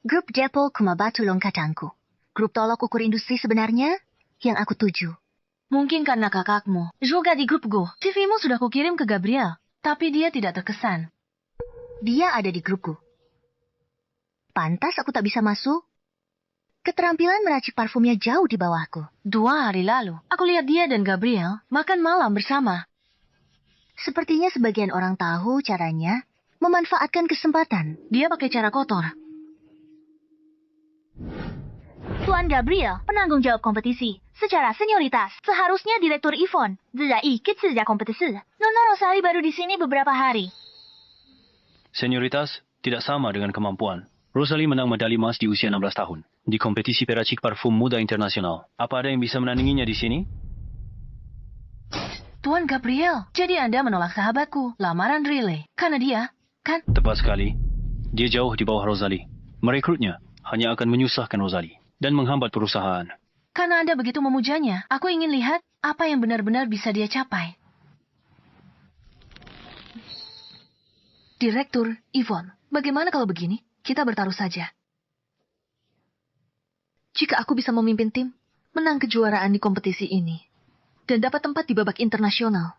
Grup Depo Kumabatu Longkatangku. Grup tolok ukur industri sebenarnya yang aku tuju.
Mungkin karena kakakmu juga di grup Go. CV-mu sudah kukirim ke Gabriel, tapi dia tidak terkesan.
Dia ada di grupku. Pantas aku tak bisa masuk. Keterampilan meracik parfumnya jauh di bawahku.
2 hari lalu, aku lihat dia dan Gabriel makan malam bersama.
Sepertinya sebagian orang tahu caranya memanfaatkan kesempatan.
Dia pakai cara kotor.
Tuan Gabriel, penanggung jawab kompetisi. Secara senioritas, seharusnya Direktur Yvonne. Tidak ikut sejak kompetisi. Nona Rosalie baru di sini beberapa hari.
Senioritas tidak sama dengan kemampuan. Rosalie menang medali emas di usia 16 tahun di kompetisi peracik parfum muda internasional. Apa ada yang bisa menandinginya di sini?
Tuan Gabriel, jadi Anda menolak sahabatku, lamaran Riley. Karena dia, kan?
Tepat sekali. Dia jauh di bawah Rosalie. Merekrutnya hanya akan menyusahkan Rosalie dan menghambat perusahaan.
Karena Anda begitu memujanya, aku ingin lihat apa yang benar-benar bisa dia capai. Direktur Yvonne, bagaimana kalau begini? Kita bertaruh saja. Jika aku bisa memimpin tim, menang kejuaraan di kompetisi ini, dan dapat tempat di babak internasional,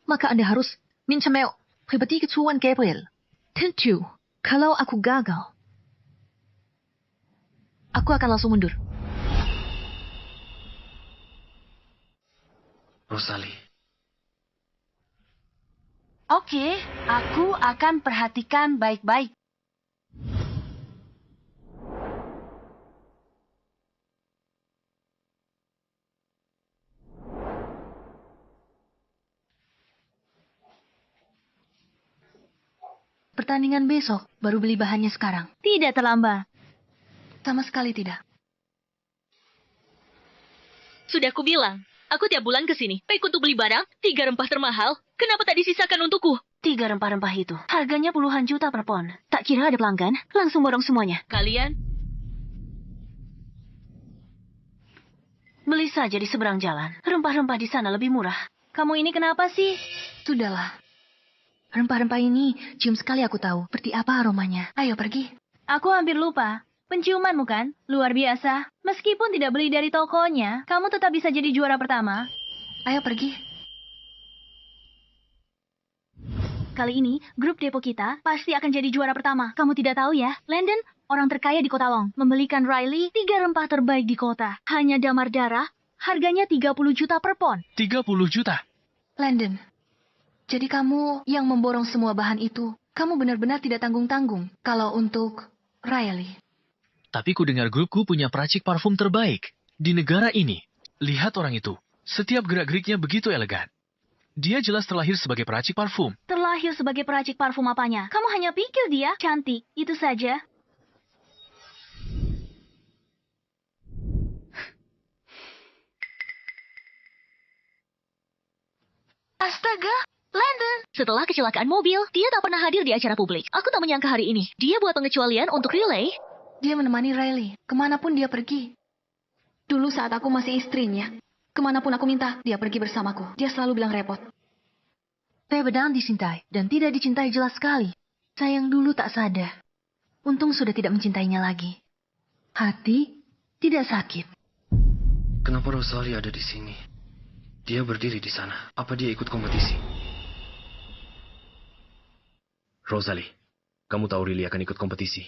maka Anda harus mencemel pribadi kecuan Gabriel. Tentu, kalau aku gagal, aku akan langsung mundur.
Rosalie.
Oke, aku akan perhatikan baik-baik. Pertandingan besok, baru beli bahannya sekarang.
Tidak terlambat.
Sama sekali tidak.
Sudah kubilang, aku tiap bulan ke sini. Baik untuk beli barang, 3 rempah termahal. Kenapa tak disisakan untukku?
3 rempah-rempah itu, harganya puluhan juta per pon. Tak kira ada pelanggan, langsung borong semuanya.
Kalian?
Beli saja di seberang jalan. Rempah-rempah di sana lebih murah. Kamu ini kenapa sih?
Sudahlah. Rempah-rempah ini, cium sekali aku tahu. Seperti apa aromanya. Ayo pergi.
Aku hampir lupa. Penciumanmu kan? Luar biasa. Meskipun tidak beli dari tokonya, kamu tetap bisa jadi juara pertama.
Ayo pergi.
Kali ini, grup Depo kita pasti akan jadi juara pertama. Kamu tidak tahu ya, Landon, orang terkaya di Kota Long, membelikan Riley 3 rempah terbaik di kota. Hanya damar darah, harganya 30 juta per pon.
30 juta?
Landon, jadi kamu yang memborong semua bahan itu, kamu benar-benar tidak tanggung-tanggung kalau untuk Riley.
Tapi ku dengar grupku punya peracik parfum terbaik di negara ini. Lihat orang itu. Setiap gerak-geriknya begitu elegan. Dia jelas terlahir sebagai peracik parfum.
Terlahir sebagai peracik parfum apanya? Kamu hanya pikir dia cantik, itu saja.
Astaga, Landon. Setelah kecelakaan mobil, dia tak pernah hadir di acara publik. Aku tak menyangka hari ini dia buat pengecualian untuk relay.
Dia menemani Riley, kemanapun dia pergi. Dulu saat aku masih istrinya, kemanapun aku minta, dia pergi bersamaku. Dia selalu bilang repot. Saya benar dicintai, dan tidak dicintai jelas sekali. Sayang dulu tak sadar. Untung sudah tidak mencintainya lagi. Hati tidak sakit.
Kenapa Rosalie ada di sini? Dia berdiri di sana. Apa dia ikut kompetisi? Rosalie, kamu tahu Riley akan ikut kompetisi.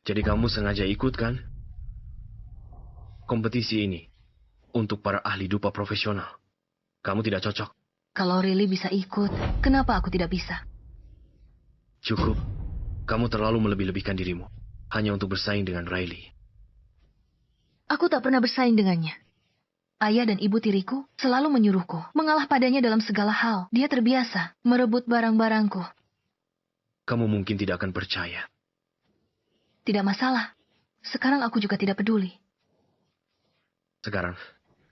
Jadi kamu sengaja ikut, kan? Kompetisi ini untuk para ahli dupa profesional. Kamu tidak cocok.
Kalau Riley bisa ikut, kenapa aku tidak bisa?
Cukup. Kamu terlalu melebih-lebihkan dirimu. Hanya untuk bersaing dengan Riley.
Aku tak pernah bersaing dengannya. Ayah dan ibu tiriku selalu menyuruhku mengalah padanya dalam segala hal. Dia terbiasa merebut barang-barangku.
kamu mungkin tidak akan percaya.
Tidak masalah. Sekarang aku juga tidak peduli.
Sekarang,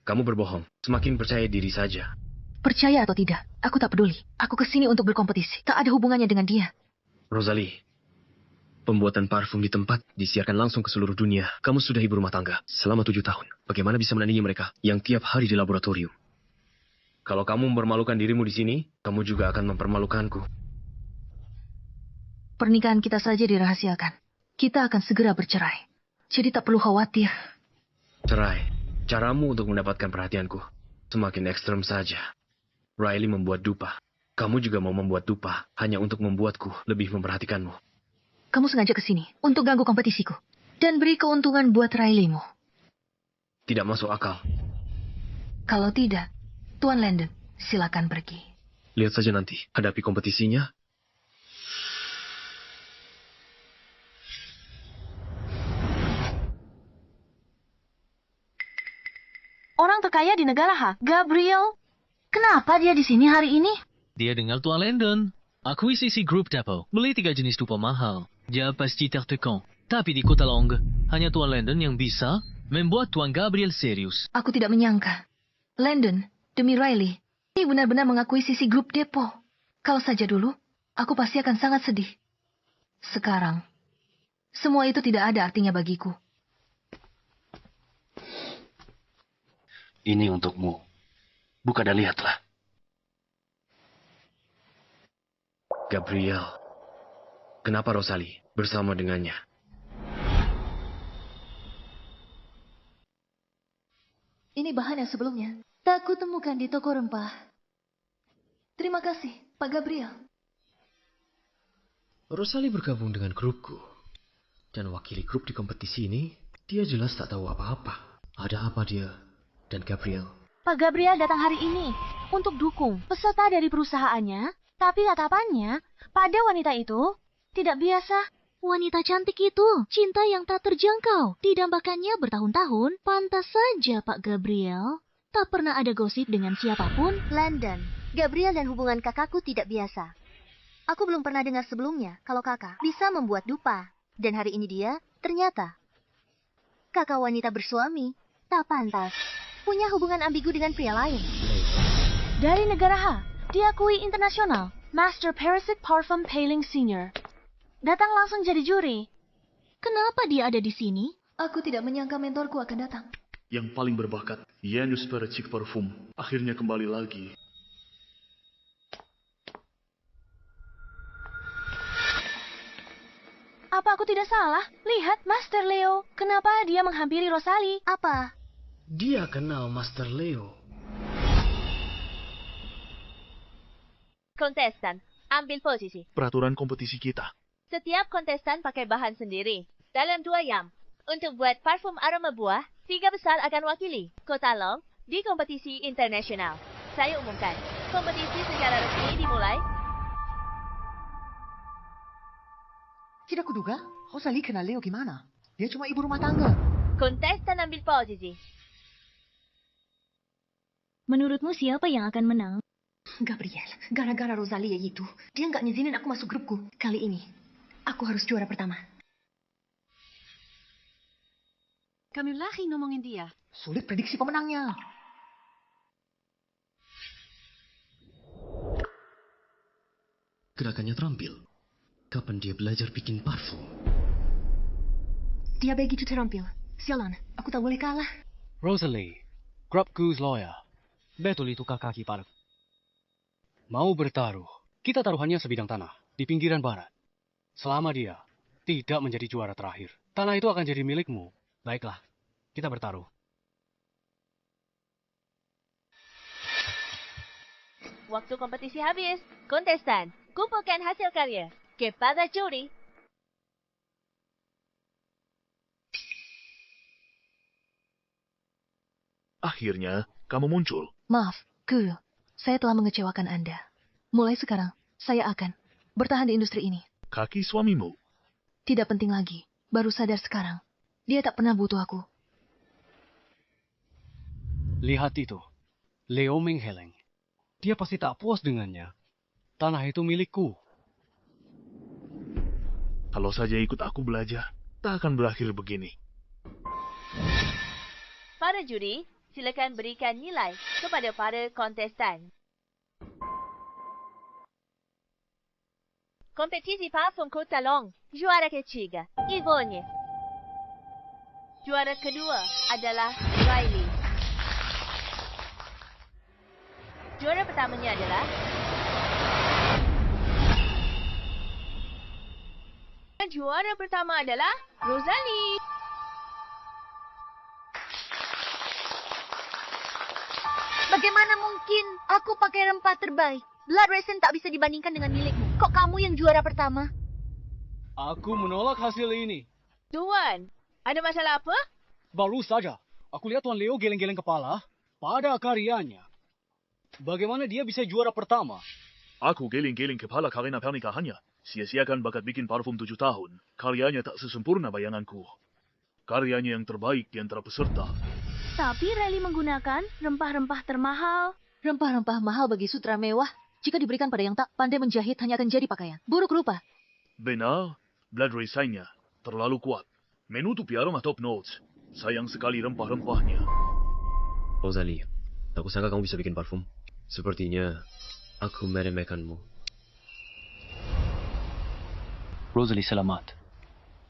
kamu berbohong. Semakin percaya diri saja.
Percaya atau tidak, aku tak peduli. Aku kesini untuk berkompetisi. Tak ada hubungannya dengan dia.
Rosalie, pembuatan parfum di tempat disiarkan langsung ke seluruh dunia. Kamu sudah ibu rumah tangga selama 7 tahun. Bagaimana bisa menandingi mereka yang tiap hari di laboratorium? Kalau kamu mempermalukan dirimu di sini, kamu juga akan mempermalukanku.
Pernikahan kita saja dirahasiakan. Kita akan segera bercerai. Jadi tak perlu khawatir.
Cerai. Caramu untuk mendapatkan perhatianku semakin ekstrem saja. Riley membuat dupa. Kamu juga mau membuat dupa hanya untuk membuatku lebih memperhatikanmu.
Kamu sengaja kesini untuk ganggu kompetisiku. Dan beri keuntungan buat Riley-mu.
Tidak masuk akal.
Kalau tidak, Tuan Landon, silakan pergi.
Lihat saja nanti, hadapi kompetisinya.
Orang terkaya di negara H, Gabriel. Kenapa dia di sini hari ini?
Dia dengar Tuan Landon. Akuisisi grup Depot beli 3 jenis dupa mahal. Dia pasti tertekan. Tapi di Kota Long, hanya Tuan Landon yang bisa membuat Tuan Gabriel serius.
Aku tidak menyangka. Landon, demi Riley, ini benar-benar mengakuisisi grup Depot. Kalau saja dulu, aku pasti akan sangat sedih. Sekarang, semua itu tidak ada artinya bagiku.
Ini untukmu. Buka dan lihatlah.
Gabriel, kenapa Rosalie bersama dengannya?
Ini bahan yang sebelumnya tak kutemukan di toko rempah. Terima kasih, Pak Gabriel.
Rosalie bergabung dengan grupku. Dan wakili grup di kompetisi ini, dia jelas tak tahu apa-apa. Ada apa dia dan Gabriel?
Pak Gabriel datang hari ini untuk dukung peserta dari perusahaannya, tapi tatapannya pada wanita itu tidak biasa.
Wanita cantik itu, cinta yang tak terjangkau, didambakannya bertahun-tahun, pantas saja Pak Gabriel. Tak pernah ada gosip dengan siapapun.
Landon, Gabriel dan hubungan kakakku tidak biasa. Aku belum pernah dengar sebelumnya kalau kakak bisa membuat dupa. Dan hari ini dia, ternyata, kakak wanita bersuami, tak pantas. Punya hubungan ambigu dengan pria lain.
Dari negara H, diakui internasional, Master Parasite Parfum Paling Senior. Datang langsung jadi juri.
Kenapa dia ada di sini?
Aku tidak menyangka mentorku akan datang.
Yang paling berbakat, Janus Percik Parfum, akhirnya kembali lagi.
Apa aku tidak salah? Lihat, Master Leo. Kenapa dia menghampiri Rosalie?
Apa?
Dia kenal Master Leo.
Kontestan, ambil posisi.
Peraturan kompetisi kita.
Setiap kontestan pakai bahan sendiri. Dalam 2 jam. Untuk buat parfum aroma buah, 3 besar akan wakili Kota Long di kompetisi internasional. Saya umumkan, kompetisi secara resmi dimulai.
Tidak kuduga, Rosalie kenal Leo gimana? Dia cuma ibu rumah tangga.
Kontestan ambil posisi.
Menurutmu siapa yang akan menang?
Gabriel, gara-gara Rosalie itu, dia nggak ngizinin aku masuk grupku. Kali ini, aku harus juara pertama.
Kamu lagi ngomongin dia.
Sulit prediksi pemenangnya.
Gerakannya terampil. Kapan dia belajar bikin parfum?
Dia begitu terampil. Sialan, aku tak boleh kalah.
Rosalie, Grubku's lawyer. Betul itu kakak ipar. Mau bertaruh, kita taruhannya sebidang tanah di pinggiran barat. Selama dia tidak menjadi juara terakhir, tanah itu akan jadi milikmu. Baiklah, kita bertaruh.
Waktu kompetisi habis. Kontestan, kumpulkan hasil karya kepada juri.
Akhirnya, kamu muncul.
Maaf, Kul. Saya telah mengecewakan Anda. Mulai sekarang, saya akan bertahan di industri ini.
Kaki suamimu.
Tidak penting lagi. Baru sadar sekarang. Dia tak pernah butuh aku.
Lihat itu. Leo mengheleng. Dia pasti tak puas dengannya. Tanah itu milikku.
Kalau saja ikut aku belajar, tak akan berakhir begini.
Para juri, silakan berikan nilai kepada para kontestan. Kompetisi parfum Kota Long, juara ketiga, Yvonne. Juara kedua adalah Riley. Juara pertamanya adalah Rosalie.
Bagaimana mungkin aku pakai rempah terbaik? Blood Raisin tak bisa dibandingkan dengan milikmu. Kok kamu yang juara pertama?
Aku menolak hasil ini.
Tuan, ada masalah apa?
Baru saja, aku lihat Tuan Leo geleng-geleng kepala pada karyanya. Bagaimana dia bisa juara pertama?
Aku geleng-geleng kepala karena pernikahannya. Sia-siakan bakat bikin parfum 7 tahun. Karyanya tak sesempurna bayanganku. Karyanya yang terbaik di antara peserta.
Tapi Riley menggunakan rempah-rempah termahal.
Rempah-rempah mahal bagi sutra mewah. Jika diberikan pada yang tak pandai menjahit, hanya akan jadi pakaian. Buruk rupa.
Benar, blood raisinnya terlalu kuat. Menutupi aroma top notes. Sayang sekali rempah-rempahnya.
Rosalie, tak kusangka kamu bisa bikin parfum. Sepertinya aku meremehkanmu.
Rosalie, selamat.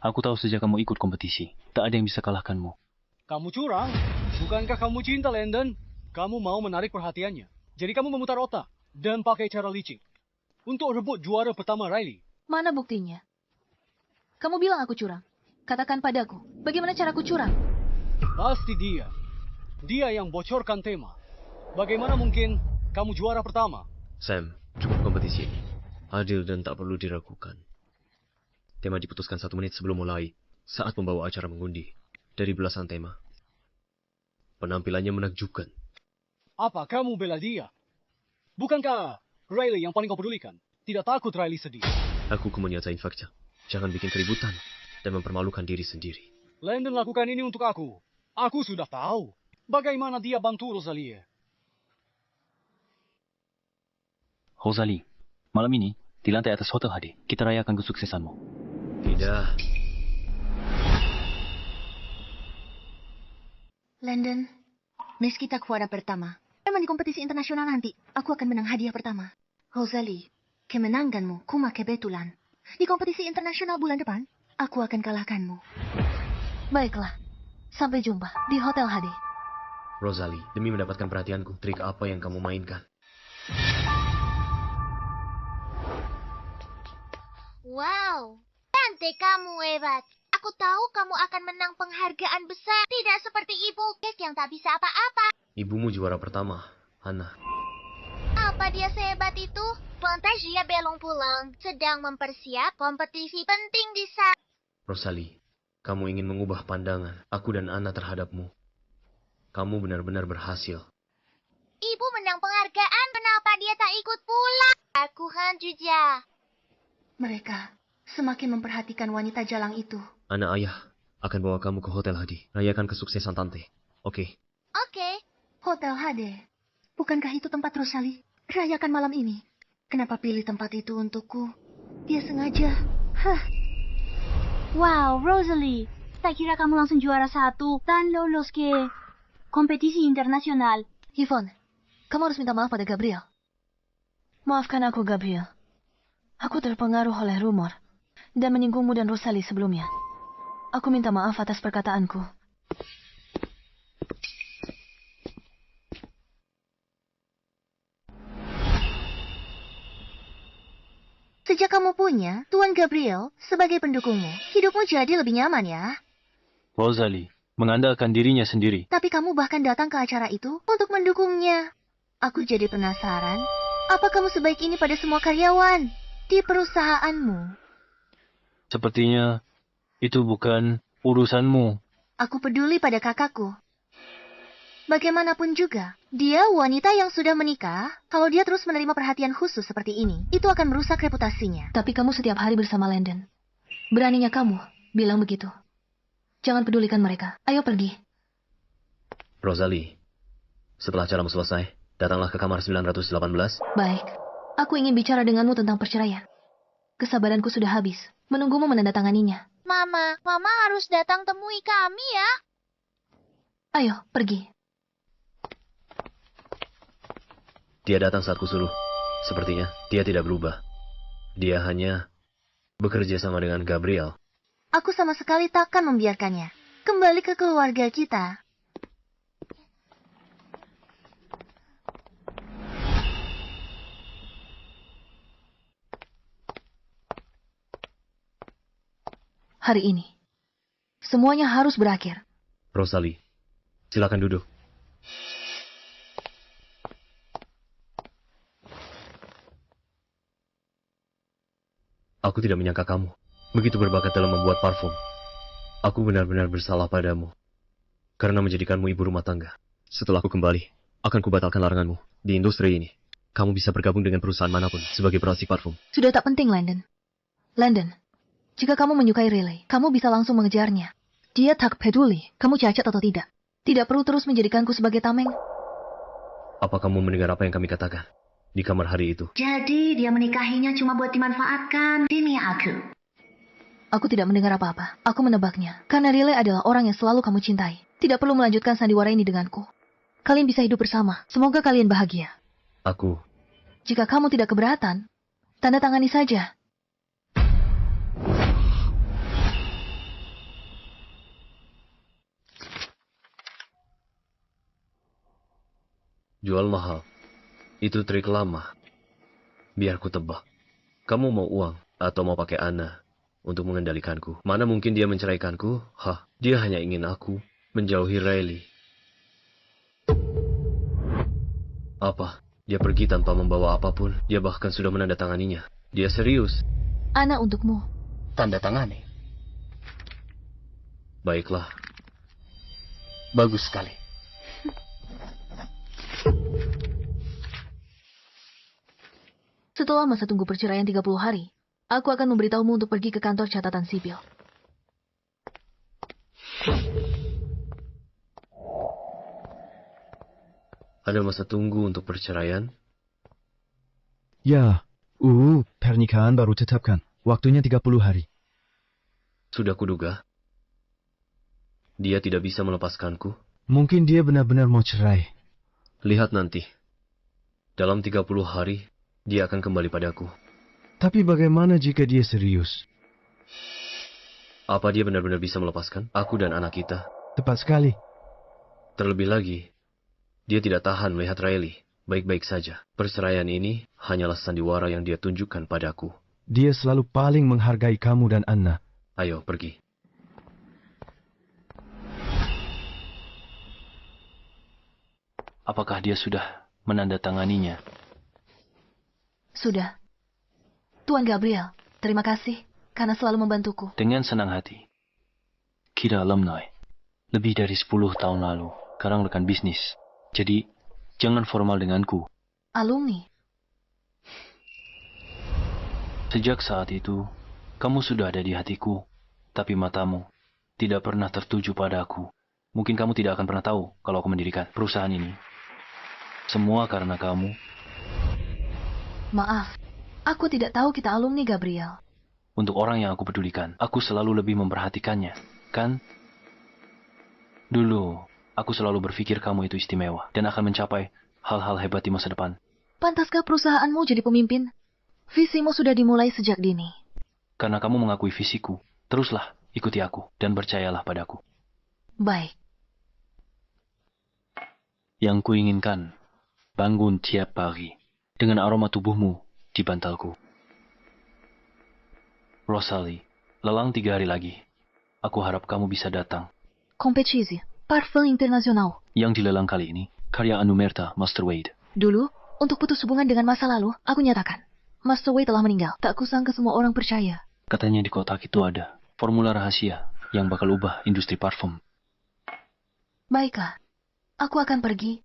Aku tahu sejak kamu ikut kompetisi, tak ada yang bisa kalahkanmu.
Kamu curang. Bukankah kamu cinta Landon? Kamu mau menarik perhatiannya. Jadi kamu memutar otak dan pakai cara licik untuk rebut juara pertama Riley.
Mana buktinya? Kamu bilang aku curang. Katakan padaku, bagaimana caraku curang?
Pasti dia. Dia yang bocorkan tema. Bagaimana mungkin kamu juara pertama?
Sam, cukup kompetisi ini. Adil dan tak perlu diragukan. Tema diputuskan 1 menit sebelum mulai, saat pembawa acara mengundi. Dari belasan tema. Penampilannya menakjubkan.
Apa kamu bela dia? Bukankah Riley yang paling kau pedulikan? Tidak takut Riley sedih.
Aku menyatain fakta. Jangan bikin keributan dan mempermalukan diri sendiri.
Landon lakukan ini untuk aku. Aku sudah tahu bagaimana dia bantu Rosalie.
Rosalie, malam ini di lantai atas Hotel HD, kita rayakan kesuksesanmu.
Tidak.
Landon, Miss kita juara pertama. Memang di kompetisi internasional nanti, aku akan menang hadiah pertama. Rosalie, kemenanganmu kuma kebetulan. Di kompetisi internasional bulan depan, aku akan kalahkanmu.
Baiklah, sampai jumpa di Hotel HD.
Rosalie, demi mendapatkan perhatianku, trik apa yang kamu mainkan?
Wow, cantik kamu hebat. Aku tahu kamu akan menang penghargaan besar. Tidak seperti ibu Kek yang tak bisa apa-apa.
Ibumu juara pertama, Hannah.
Apa dia sehebat itu? Fantasia belum pulang. Sedang mempersiap kompetisi penting di sana.
Rosalie, kamu ingin mengubah pandangan aku dan Anna terhadapmu. Kamu benar-benar berhasil.
Ibu menang penghargaan. Kenapa dia tak ikut pulang? Aku juga.
Mereka semakin memperhatikan wanita jalang itu.
Anak ayah akan bawa kamu ke Hotel HD. Rayakan kesuksesan tante. Oke?
Oke.
Hotel HD. Bukankah itu tempat Rosalie? Rayakan malam ini. Kenapa pilih tempat itu untukku? Dia sengaja. Hah.
Wow, Rosalie. Tak kira kamu langsung juara 1 dan lolos ke kompetisi internasional.
Yvonne, kamu harus minta maaf pada Gabriel. Maafkan aku, Gabriel. Aku terpengaruh oleh rumor dan menyinggungmu dan Rosalie sebelumnya. Aku minta maaf atas perkataanku.
Sejak kamu punya Tuan Gabriel sebagai pendukungmu, hidupmu jadi lebih nyaman ya.
Rosalie, mengandalkan dirinya sendiri.
Tapi kamu bahkan datang ke acara itu untuk mendukungnya. Aku jadi penasaran, apa kamu sebaik ini pada semua karyawan di perusahaanmu?
Sepertinya itu bukan urusanmu.
Aku peduli pada kakakku. Bagaimanapun juga, dia wanita yang sudah menikah. Kalau dia terus menerima perhatian khusus seperti ini, itu akan merusak reputasinya.
Tapi kamu setiap hari bersama Landon. Beraninya kamu bilang begitu. Jangan pedulikan mereka. Ayo pergi.
Rosalie, setelah acaramu selesai, datanglah ke kamar 918.
Baik. Aku ingin bicara denganmu tentang perceraian. Kesabaranku sudah habis. Menunggumu menandatanganinya.
Mama harus datang temui kami ya.
Ayo, pergi.
Dia datang saat kusuruh. Sepertinya dia tidak berubah. Dia hanya bekerja sama dengan Gabriel.
Aku sama sekali takkan membiarkannya. Kembali ke keluarga kita.
Hari ini, semuanya harus berakhir.
Rosalie, silakan duduk. Aku tidak menyangka kamu begitu berbakat dalam membuat parfum. Aku benar-benar bersalah padamu karena menjadikanmu ibu rumah tangga. Setelah aku kembali, akan kubatalkan laranganmu di industri ini. Kamu bisa bergabung dengan perusahaan manapun sebagai peracik parfum.
Sudah tak penting, Landon. Landon, jika kamu menyukai Riley, kamu bisa langsung mengejarnya. Dia tak peduli kamu cacat atau tidak. Tidak perlu terus menjadikanku sebagai tameng.
Apa kamu mendengar apa yang kami katakan di kamar hari itu?
Jadi dia menikahinya cuma buat dimanfaatkan demi aku.
Aku tidak mendengar apa-apa. Aku menebaknya. Karena Riley adalah orang yang selalu kamu cintai. Tidak perlu melanjutkan sandiwara ini denganku. Kalian bisa hidup bersama. Semoga kalian bahagia.
Aku.
Jika kamu tidak keberatan, tanda tangani saja.
Jual mahal. Itu trik lama. Biar ku tebak. Kamu mau uang atau mau pakai Anna untuk mengendalikanku? Mana mungkin dia menceraikanku? Dia hanya ingin aku menjauhi Riley. Apa? Dia pergi tanpa membawa apapun. Dia bahkan sudah menandatanganinya. Dia serius.
Anna untukmu.
Tanda tangani.
Baiklah.
Bagus sekali.
Setelah masa tunggu perceraian 30 hari, aku akan memberitahumu untuk pergi ke kantor catatan sipil.
Ada masa tunggu untuk perceraian?
Ya, pernikahan baru tetapkan. Waktunya 30 hari.
Sudah kuduga. Dia tidak bisa melepaskanku.
Mungkin dia benar-benar mau cerai.
Lihat nanti. Dalam 30 hari, dia akan kembali padaku.
Tapi bagaimana jika dia serius?
Apa dia benar-benar bisa melepaskan aku dan anak kita?
Tepat sekali.
Terlebih lagi, dia tidak tahan melihat Riley baik-baik saja. Perceraian ini hanyalah sandiwara yang dia tunjukkan padaku.
Dia selalu paling menghargai kamu dan Anna.
Ayo, pergi.
Apakah dia sudah menandatanganinya?
Sudah. Tuan Gabriel, terima kasih karena selalu membantuku.
Dengan senang hati. Kita alumni. Lebih dari 10 tahun lalu. Sekarang rekan bisnis. Jadi, jangan formal denganku.
Alumni?
Sejak saat itu, kamu sudah ada di hatiku. Tapi matamu tidak pernah tertuju pada aku. Mungkin kamu tidak akan pernah tahu kalau aku mendirikan perusahaan ini. Semua karena kamu.
Maaf, aku tidak tahu kita alumni, Gabriel.
Untuk orang yang aku pedulikan, aku selalu lebih memperhatikannya, kan? Dulu, aku selalu berpikir kamu itu istimewa dan akan mencapai hal-hal hebat di masa depan.
Pantaskah perusahaanmu jadi pemimpin? Visimu sudah dimulai sejak dini.
Karena kamu mengakui visiku, teruslah ikuti aku dan percayalah padaku.
Baik.
Yang kuinginkan, bangun tiap pagi dengan aroma tubuhmu di bantalku. Rosalie, lelang 3 hari lagi. Aku harap kamu bisa datang.
Kompetisi, parfum internasional.
Yang dilelang kali ini, karya Anumerta Master Wade.
Dulu, untuk putus hubungan dengan masa lalu, aku nyatakan, Master Wade telah meninggal. Tak kusangka semua orang percaya.
Katanya di kotak itu ada formula rahasia yang bakal ubah industri parfum.
Baiklah, aku akan pergi.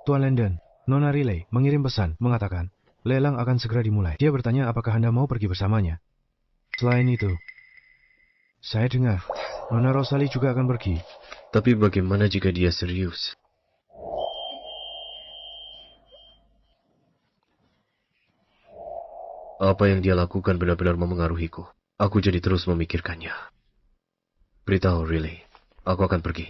Tuan Landon, Nona Riley mengirim pesan mengatakan, lelang akan segera dimulai. Dia bertanya apakah Anda mau pergi bersamanya. Selain itu, saya dengar Nona Rosalie juga akan pergi.
Tapi bagaimana jika dia serius? Apa yang dia lakukan benar-benar memengaruhiku. Aku jadi terus memikirkannya. Beritahu Riley, aku akan pergi.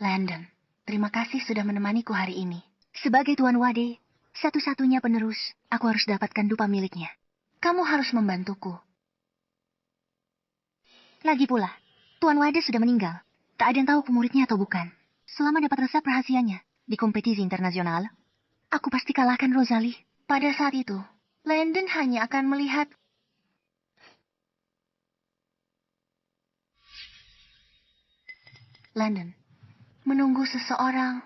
Landon, terima kasih sudah menemaniku hari ini. Sebagai Tuan Wade, satu-satunya penerus, aku harus dapatkan dupa miliknya. Kamu harus membantuku. Lagi pula, Tuan Wade sudah meninggal. Tak ada yang tahu muridnya atau bukan. Selama dapat resep rahasianya di kompetisi internasional, aku pasti kalahkan Rosalie. Pada saat itu, Landon hanya akan melihat Landon menunggu seseorang.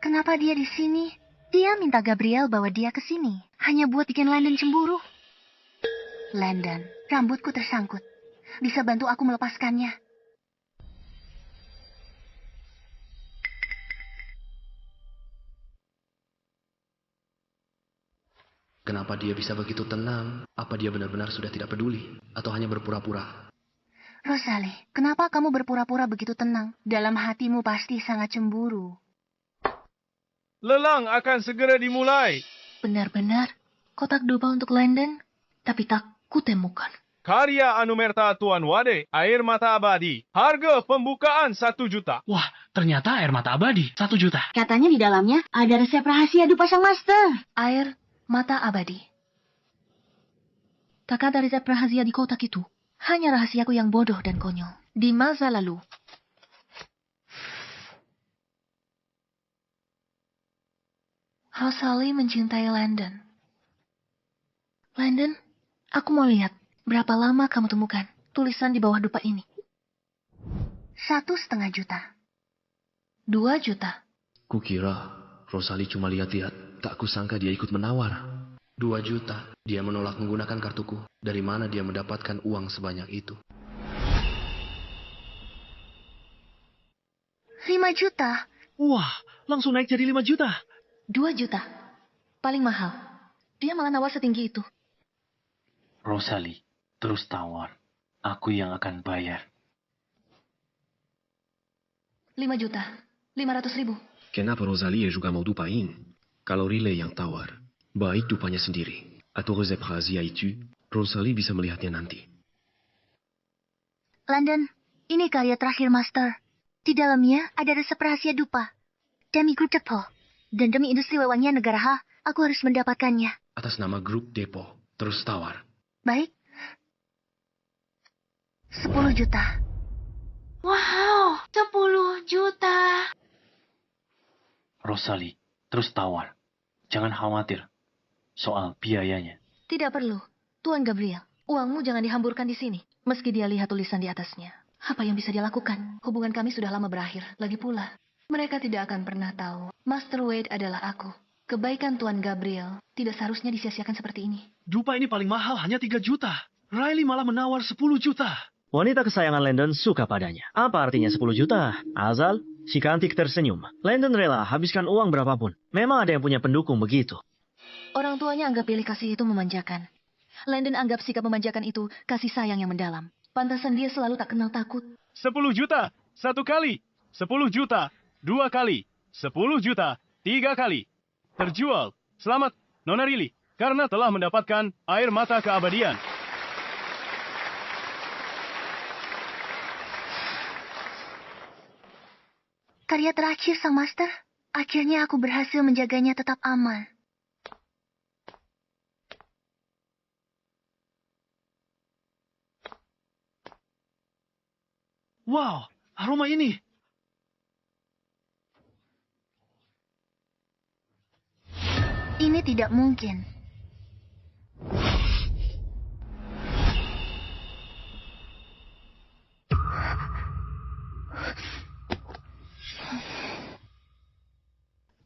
Kenapa dia di sini? Dia minta Gabriel bawa dia ke sini, hanya buat bikin Landon cemburu. Landon, rambutku tersangkut. Bisa bantu aku melepaskannya?
Kenapa dia bisa begitu tenang? Apa dia benar-benar sudah tidak peduli? Atau hanya berpura-pura?
Rosalie, kenapa kamu berpura-pura begitu tenang? Dalam hatimu pasti sangat cemburu.
Lelang akan segera dimulai.
Benar-benar, kotak dupa untuk Landon, tapi tak kutemukan.
Karya Anumerta Tuan Wade, air mata abadi. Harga pembukaan 1 juta.
Wah, ternyata air mata abadi 1 juta.
Katanya di dalamnya ada resep rahasia dupa sang master.
Air mata abadi. Tak ada resep rahasia di kotak itu. Hanya rahasiaku yang bodoh dan konyol. Di masa lalu. Rosalie mencintai Landon. Landon, aku mau lihat berapa lama kamu temukan tulisan di bawah dupa ini.
1,5 juta.
2 juta.
Kukira Rosalie cuma lihat-lihat. Tak kusangka dia ikut menawar. 2 juta. Dia menolak menggunakan kartuku. Dari mana dia mendapatkan uang sebanyak itu?
5 juta.
Wah, langsung naik jadi 5 juta.
2 juta. Paling mahal. Dia malah nawar setinggi itu.
Rosalie, terus tawar. Aku yang akan bayar.
5 juta. 500.000.
Kenapa Rosalie juga mau dupain? Kalau Riley yang tawar, baik dupanya sendiri. Atau resep rahasia itu, Rosalie bisa melihatnya nanti.
Landon, ini karya terakhir Master. Di dalamnya ada resep rahasia dupa. Demi grup Depo. Dan demi industri wewangian negara H, aku harus mendapatkannya.
Atas nama grup Depo, terus tawar.
Baik. 10 juta.
Wow, 10 juta.
Rosalie, terus tawar. Jangan khawatir soal biayanya.
Tidak perlu. Tuan Gabriel, uangmu jangan dihamburkan di sini. Meski dia lihat tulisan di atasnya. Apa yang bisa dia lakukan? Hubungan kami sudah lama berakhir. Lagi pula, mereka tidak akan pernah tahu. Master Wade adalah aku. Kebaikan Tuan Gabriel tidak seharusnya disia-siakan seperti ini.
Dupa ini paling mahal hanya 3 juta. Riley malah menawar 10 juta.
Wanita kesayangan Landon suka padanya. Apa artinya 10 juta? Azal, si cantik tersenyum. Landon rela habiskan uang berapapun. Memang ada yang punya pendukung begitu.
Orang tuanya anggap pilih kasih itu memanjakan. Landon anggap sikap memanjakan itu kasih sayang yang mendalam. Pantasan dia selalu tak kenal takut.
10 juta, 1 kali. 10 juta, 2 kali. 10 juta, 3 kali. Terjual. Selamat, Nona Riley, karena telah mendapatkan air mata keabadian.
Karya terakhir sang Master. Akhirnya aku berhasil menjaganya tetap aman.
Wow, aroma ini.
Ini tidak mungkin.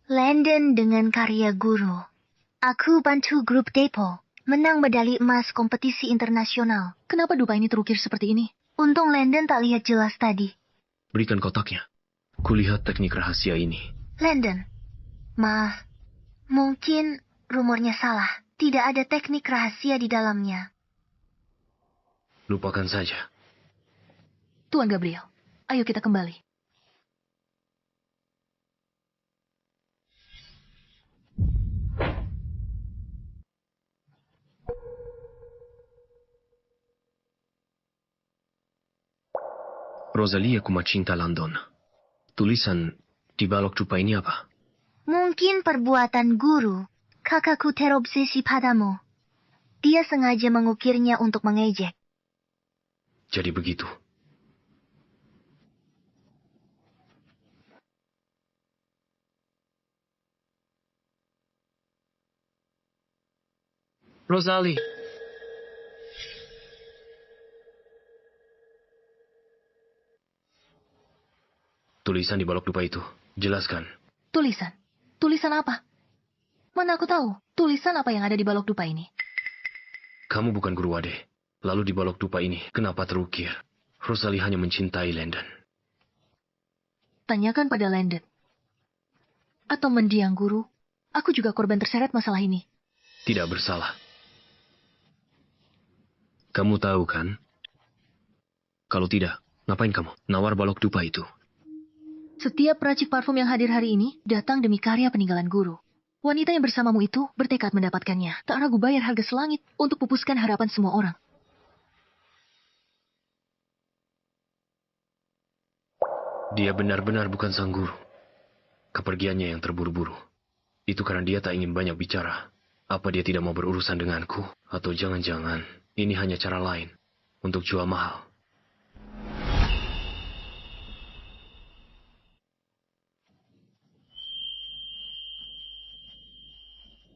Landon dengan karya guru. Aku bantu grup Depo menang medali emas kompetisi internasional.
Kenapa dupa ini terukir seperti ini?
Untung Landon tak lihat jelas tadi.
Berikan kotaknya. Kulihat teknik rahasia ini.
Landon, maaf. Mungkin rumornya salah. Tidak ada teknik rahasia di dalamnya.
Lupakan saja.
Tuan Gabriel, ayo kita kembali.
Rosalia Kuma Cinta London. Tulisan di balok dupa ini apa?
Mungkin perbuatan guru. Kakakku terobsesi padamu. Dia sengaja mengukirnya untuk mengejek.
Jadi begitu. Rosalie. Tulisan di balok dupa itu. Jelaskan.
Tulisan? Tulisan apa? Mana aku tahu tulisan apa yang ada di balok dupa ini.
Kamu bukan guru Wade. Lalu di balok dupa ini, kenapa terukir? Rosalie hanya mencintai Landon.
Tanyakan pada Landon. Atau mendiang guru. Aku juga korban terseret masalah ini.
Tidak bersalah. Kamu tahu kan? Kalau tidak, ngapain kamu nawar balok dupa itu?
Setiap peracik parfum yang hadir hari ini datang demi karya peninggalan guru. Wanita yang bersamamu itu bertekad mendapatkannya. Tak ragu bayar harga selangit untuk pupuskan harapan semua orang.
Dia benar-benar bukan sang guru. Kepergiannya yang terburu-buru. Itu karena dia tak ingin banyak bicara. Apa dia tidak mau berurusan denganku? Atau jangan-jangan ini hanya cara lain untuk jual mahal?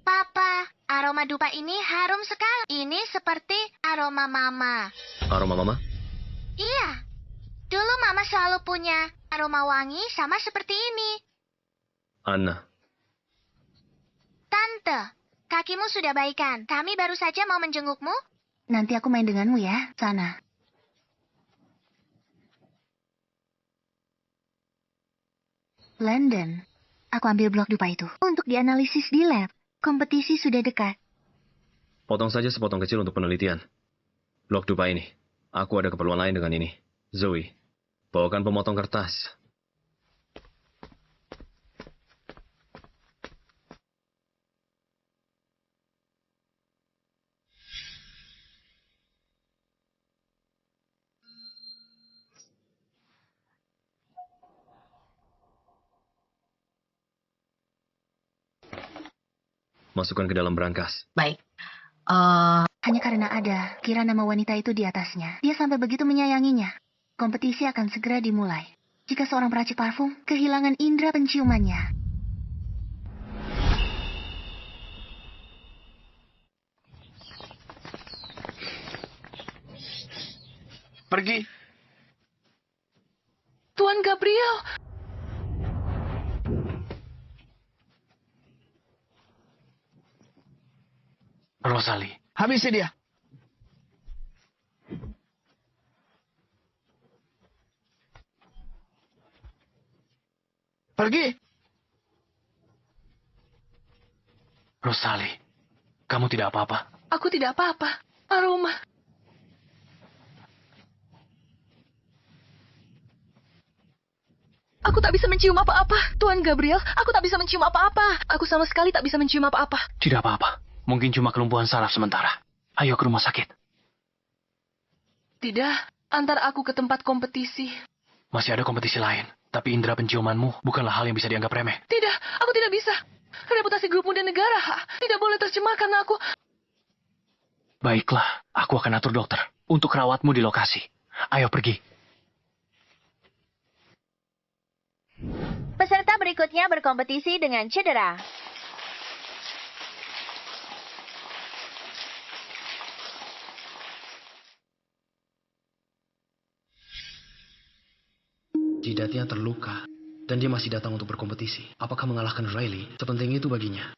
Papa, aroma dupa ini harum sekali. Ini seperti aroma mama.
Aroma mama?
Iya. Dulu mama selalu punya aroma wangi sama seperti ini.
Anna.
Tante, kakimu sudah baikan. Kami baru saja mau menjengukmu.
Nanti aku main denganmu ya, sana. Landon, aku ambil blok dupa itu untuk dianalisis di lab. Kompetisi sudah dekat.
Potong saja sepotong kecil untuk penelitian. Blok dupa ini. Aku ada keperluan lain dengan ini. Zoe, bawakan pemotong kertas. Masukkan ke dalam berangkas.
Baik. Hanya karena ada kira nama wanita itu di atasnya. Dia sampai begitu menyayanginya. Kompetisi akan segera dimulai. Jika seorang peracik parfum kehilangan indera penciumannya.
Pergi.
Tuan Gabriel.
Rosalie, habisi dia. Pergi. Rosalie, kamu tidak apa-apa.
Aku tidak apa-apa. Aroma. Aku tak bisa mencium apa-apa. Tuan Gabriel, aku tak bisa mencium apa-apa. Aku sama sekali tak bisa mencium apa-apa.
Tidak apa-apa. Mungkin cuma kelumpuhan saraf sementara. Ayo ke rumah sakit.
Tidak, antar aku ke tempat kompetisi.
Masih ada kompetisi lain. Tapi indera penciumanmu bukanlah hal yang bisa dianggap remeh.
Tidak, aku tidak bisa. Reputasi grupmu dan negara tidak boleh tercemar karena aku...
Baiklah, aku akan atur dokter untuk rawatmu di lokasi. Ayo pergi.
Peserta berikutnya berkompetisi dengan cedera.
Jidatnya terluka, dan dia masih datang untuk berkompetisi. Apakah mengalahkan Riley sepenting itu baginya?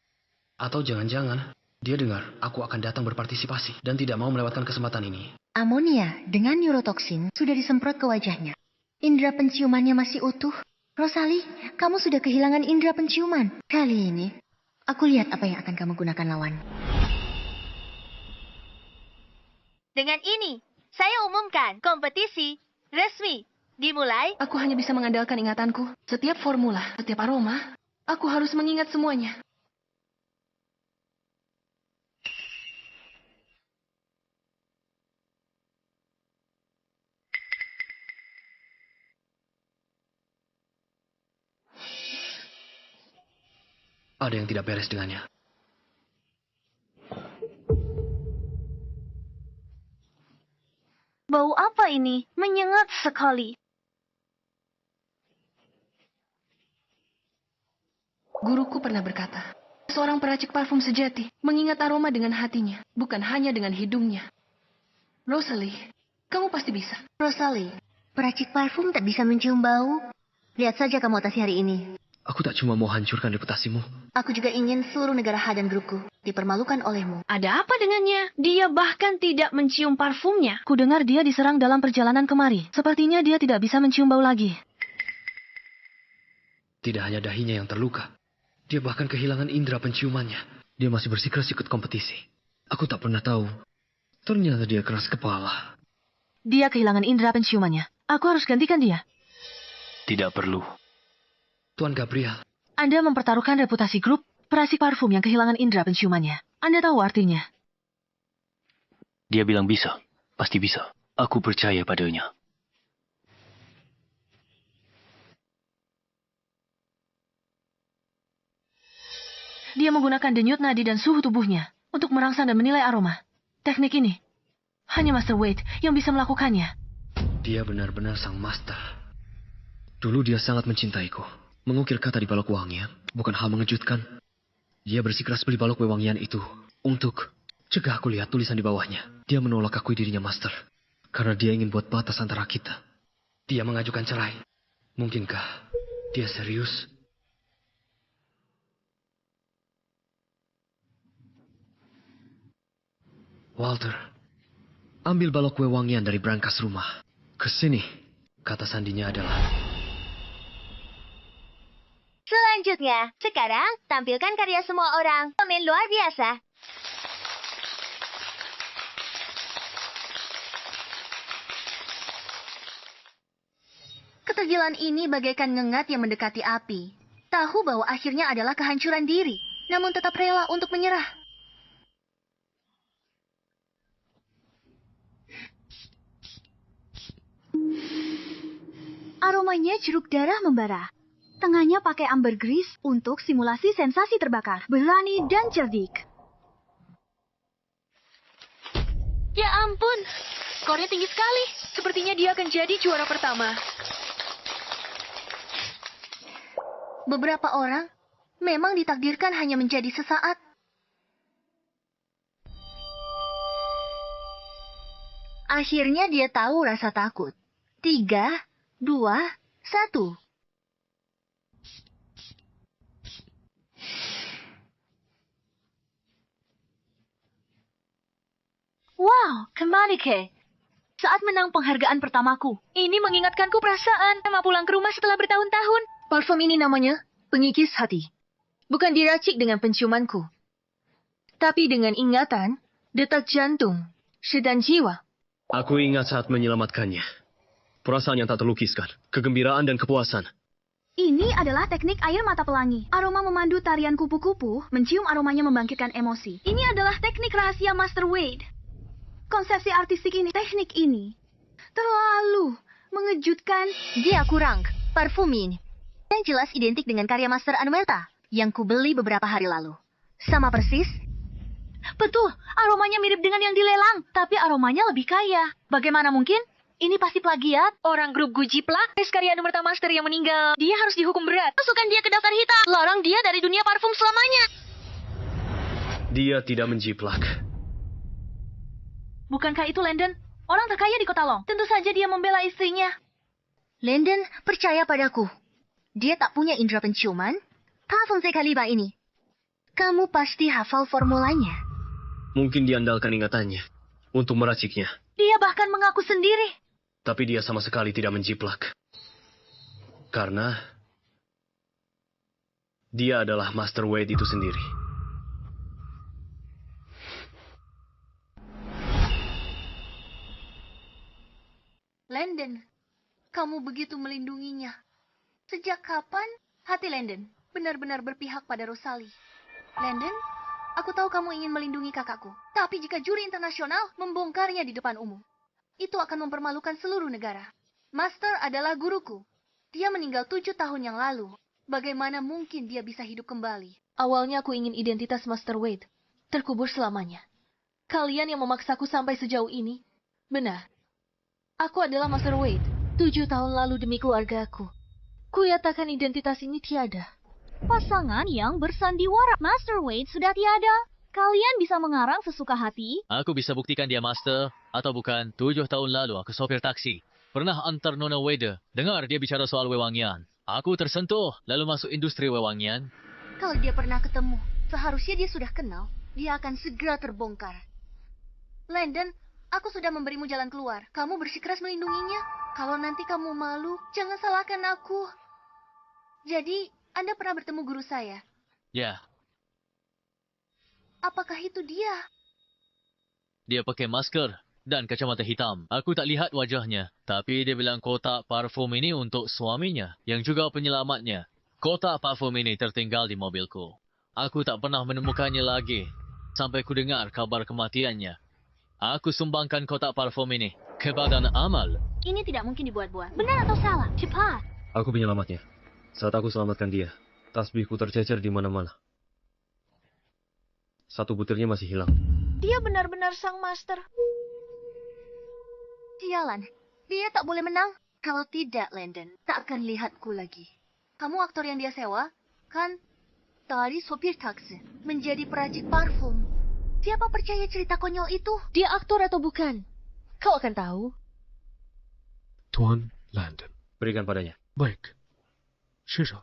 Atau jangan-jangan dia dengar aku akan datang berpartisipasi dan tidak mau melewatkan kesempatan ini.
Amonia dengan neurotoksin sudah disemprot ke wajahnya. Indera penciumannya masih utuh. Rosalie, kamu sudah kehilangan indera penciuman. Kali ini, Aku lihat apa yang akan kamu gunakan lawan.
Dengan ini, saya umumkan kompetisi resmi dimulai.
Aku hanya bisa mengandalkan ingatanku. Setiap formula, setiap aroma, aku harus mengingat semuanya.
Ada yang tidak beres dengannya.
Bau apa ini? Menyengat sekali.
Guruku pernah berkata, seorang peracik parfum sejati mengingat aroma dengan hatinya, bukan hanya dengan hidungnya. Rosalie, kamu pasti bisa.
Rosalie, peracik parfum tak bisa mencium bau. Lihat saja kamu atasi hari ini.
Aku tak cuma mau hancurkan reputasimu.
Aku juga ingin seluruh negara H dan grupku dipermalukan olehmu.
Ada apa dengannya? Dia bahkan tidak mencium parfumnya. Kudengar dia diserang dalam perjalanan kemari. Sepertinya dia tidak bisa mencium bau lagi.
Tidak hanya dahinya yang terluka. Dia bahkan kehilangan indera penciumannya. Dia masih bersikeras ikut kompetisi. Aku tak pernah tahu. Ternyata dia keras kepala.
Dia kehilangan indera penciumannya. Aku harus gantikan dia.
Tidak perlu.
Tuan Gabriel.
Anda mempertaruhkan reputasi grup peracik parfum yang kehilangan indera penciumannya. Anda tahu artinya.
Dia bilang bisa. Pasti bisa. Aku percaya padanya.
Dia menggunakan denyut nadi dan suhu tubuhnya untuk merangsang dan menilai aroma. Teknik ini hanya Master Wade yang bisa melakukannya.
Dia benar-benar sang master. Dulu dia sangat mencintaiku. Mengukir kata di balok wewangian bukan hal mengejutkan. Dia bersikeras beli balok wewangian itu untuk cegah aku lihat tulisan di bawahnya. Dia menolak akui dirinya master karena dia ingin buat batas antara kita. Dia mengajukan cerai. Mungkinkah dia serius? Walter, ambil balok wewangian dari brankas rumah. Kesini, kata sandinya adalah...
Selanjutnya, sekarang tampilkan karya semua orang. Pemain luar biasa.
Ketergilaan ini bagaikan ngengat yang mendekati api. Tahu bahwa akhirnya adalah kehancuran diri, namun tetap rela untuk menyerah.
Aromanya jeruk darah membara. Tengahnya pakai ambergris untuk simulasi sensasi terbakar. Berani dan cerdik.
Ya ampun, skornya tinggi sekali. Sepertinya dia akan jadi juara pertama.
Beberapa orang memang ditakdirkan hanya menjadi sesaat. Akhirnya dia tahu rasa takut. 3, 2, 1.
Wow, kembali ke saat menang penghargaan pertamaku.
Ini mengingatkanku perasaan sama pulang ke rumah setelah bertahun-tahun. Parfum ini namanya pengikis hati. Bukan diracik dengan penciumanku, tapi dengan ingatan, detak jantung, dan jiwa.
Aku ingat saat menyelamatkannya. Perasaan yang tak terlukiskan, kegembiraan dan kepuasan.
Ini adalah teknik air mata pelangi. Aroma memandu tarian kupu-kupu, mencium aromanya membangkitkan emosi. Ini adalah teknik rahasia Master Wade. Konsepsi artistik ini, teknik ini, terlalu mengejutkan.
Dia kurang. Parfum ini yang jelas identik dengan karya Master Anumerta yang kubeli beberapa hari lalu. Sama persis.
Betul, aromanya mirip dengan yang dilelang, tapi aromanya lebih kaya. Bagaimana mungkin? Ini pasti plagiat.
Orang grup Gujiplak, karya Anumerta Master yang meninggal. Dia harus dihukum berat.
Masukkan dia ke daftar hitam. Larang dia dari dunia parfum selamanya.
Dia tidak menjiplak.
Bukankah itu Landon? Orang terkaya di Kota Long. Tentu saja dia membela istrinya.
Landon, percaya padaku. Dia tak punya indera penciuman. Parfum sekaliba ini. Kamu pasti hafal formulanya.
Mungkin diandalkan ingatannya untuk meraciknya.
Dia bahkan mengaku sendiri.
Tapi dia sama sekali tidak menjiplak. Karena Dia adalah Master Wade itu sendiri.
Landon, kamu begitu melindunginya. Sejak kapan hati Landon benar-benar berpihak pada Rosalie? Landon, aku tahu kamu ingin melindungi kakakku. Tapi jika juri internasional membongkarnya di depan umum, itu akan mempermalukan seluruh negara. Master adalah guruku. Dia meninggal 7 tahun yang lalu. Bagaimana mungkin dia bisa hidup kembali? Awalnya aku ingin identitas Master Wade terkubur selamanya. Kalian yang memaksaku sampai sejauh ini. Benar. Aku adalah Master Wade. 7 tahun lalu demi keluargaku. Kuyatakan identitas ini tiada.
Pasangan yang bersandiwara. Master Wade sudah tiada. Kalian bisa mengarang sesuka hati.
Aku bisa buktikan dia master atau bukan. 7 tahun lalu aku sopir taksi. Pernah antar Nona Wade. Dengar dia bicara soal wewangian. Aku tersentuh lalu masuk industri wewangian.
Kalau dia pernah ketemu, seharusnya dia sudah kenal. Dia akan segera terbongkar. Landon, aku sudah memberimu jalan keluar. Kamu bersikeras melindunginya. Kalau nanti kamu malu, jangan salahkan aku. Jadi, Anda pernah bertemu guru saya?
Ya,
Apakah itu dia?
dia pakai masker dan kacamata hitam. Aku tak lihat wajahnya. Tapi dia bilang kotak parfum ini untuk suaminya, yang juga penyelamatnya. Kotak parfum ini tertinggal di mobilku. Aku tak pernah menemukannya lagi, sampai ku dengar kabar kematiannya. Aku sumbangkan kotak parfum ini ke badan amal.
Ini tidak mungkin dibuat-buat. Benar atau salah? Cepat.
Aku penyelamatnya. Saat aku selamatkan dia, tasbihku tercecer di mana-mana. 1 butirnya masih hilang.
Dia benar-benar sang master. Sialan, dia tak boleh menang. Kalau tidak, Landon, tak akan lihatku lagi. Kamu aktor yang dia sewa, kan? Dari sopir taksi, menjadi peracik parfum. Siapa percaya cerita konyol itu? Dia aktor atau bukan? Kau akan tahu.
Tuan Landon. Berikan padanya.
Baik. Shisha.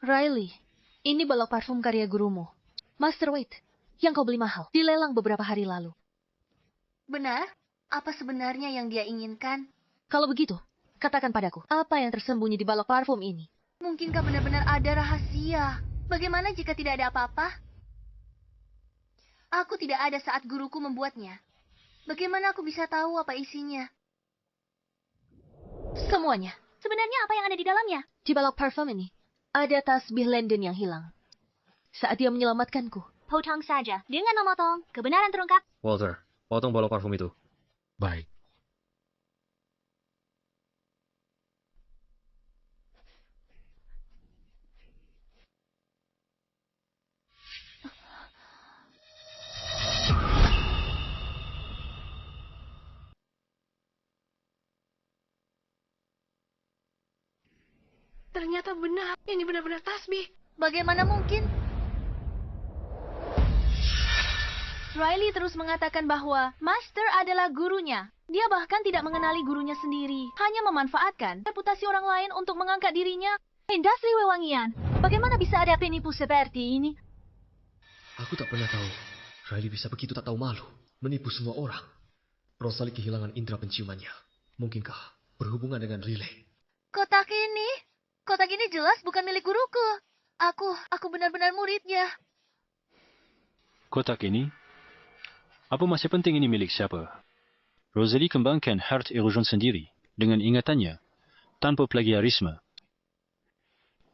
Riley, ini balok parfum karya gurumu. Master Wade, yang kau beli mahal. Dilelang beberapa hari lalu. Benar? Apa sebenarnya yang dia inginkan? Kalau begitu, katakan padaku, apa yang tersembunyi di balok parfum ini? Mungkinkah benar-benar ada rahasia? Bagaimana jika tidak ada apa-apa? Aku tidak ada saat guruku membuatnya. Bagaimana aku bisa tahu apa isinya? Semuanya.
Sebenarnya apa yang ada di dalamnya?
Di balok parfum ini, ada tasbih Landon yang hilang. Saat dia menyelamatkanku.
Potong saja. Dengan memotong, kebenaran terungkap.
Walter, potong balok parfum itu.
Baik.
Ternyata benar. Ini benar-benar tasbih. Bagaimana mungkin? Riley terus mengatakan bahwa Master adalah gurunya. Dia bahkan tidak mengenali gurunya sendiri. Hanya memanfaatkan reputasi orang lain untuk mengangkat dirinya.
Industri wewangian. Bagaimana bisa ada penipu seperti ini?
Aku tak pernah tahu. Riley bisa begitu tak tahu malu. Menipu semua orang. Rosalie kehilangan indera penciumannya. Mungkinkah berhubungan dengan Riley?
Kotak ini jelas bukan milik guruku. Aku benar-benar muridnya.
Kotak ini? Apa masih penting ini milik siapa? Rosalie kembangkan Heart Erosion sendiri dengan ingatannya, tanpa plagiarisme.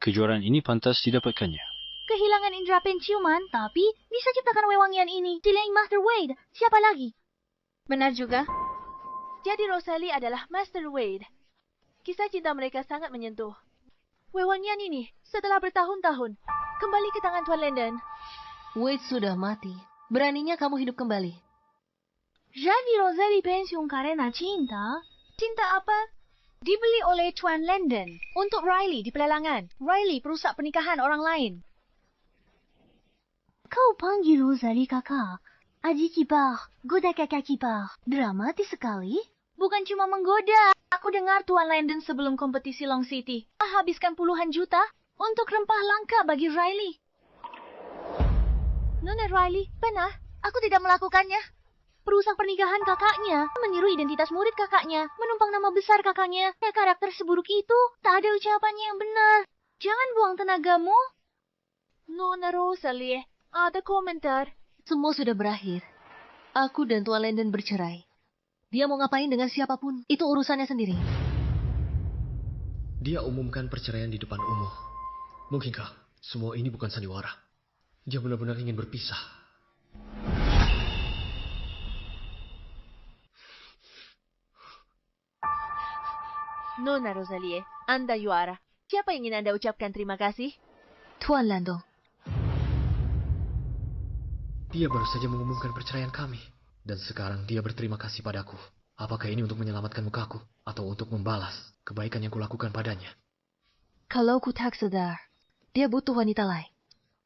Kejuaraan ini pantas didapatkannya.
Kehilangan indera penciuman, tapi bisa ciptakan wewangian ini. Selain Master Wade, siapa lagi?
Benar juga. Jadi Rosalie adalah Master Wade. Kisah cinta mereka sangat menyentuh. Wewangian ini, setelah bertahun-tahun, kembali ke tangan Tuan Landon.
Wade sudah mati. Beraninya kamu hidup kembali.
Jadi Rosalie pensiun karena cinta?
Cinta apa? Dibeli oleh Tuan Landon untuk Riley di pelelangan. Riley perusak pernikahan orang lain.
Kau panggil Rosalie kakak. Aji kipar, goda kakak kipar. Dramatis sekali.
Bukan cuma menggoda. Aku dengar Tuan Landon sebelum kompetisi Long City habiskan puluhan juta untuk rempah langka bagi Riley.
Nona Riley, benar. Aku tidak melakukannya.
Perusak pernikahan kakaknya, meniru identitas murid kakaknya, menumpang nama besar kakaknya. Ya, karakter seburuk itu, tak ada ucapannya yang benar. Jangan buang tenagamu.
Nona Rosalie, ada komentar.
Semua sudah berakhir. Aku dan Tuan Landon bercerai. Dia mau ngapain dengan siapapun, itu urusannya sendiri.
Dia umumkan perceraian di depan umum. Mungkinkah semua ini bukan sandiwara? Dia benar-benar ingin berpisah.
Nona Rosalie, Anda juara. Siapa yang ingin Anda ucapkan terima kasih?
Tuan Landon.
Dia baru saja mengumumkan perceraian kami. Dan sekarang dia berterima kasih padaku. Apakah ini untuk menyelamatkan mukaku? Atau untuk membalas kebaikan yang kulakukan padanya?
Kalau ku tak sadar, dia butuh wanita lain.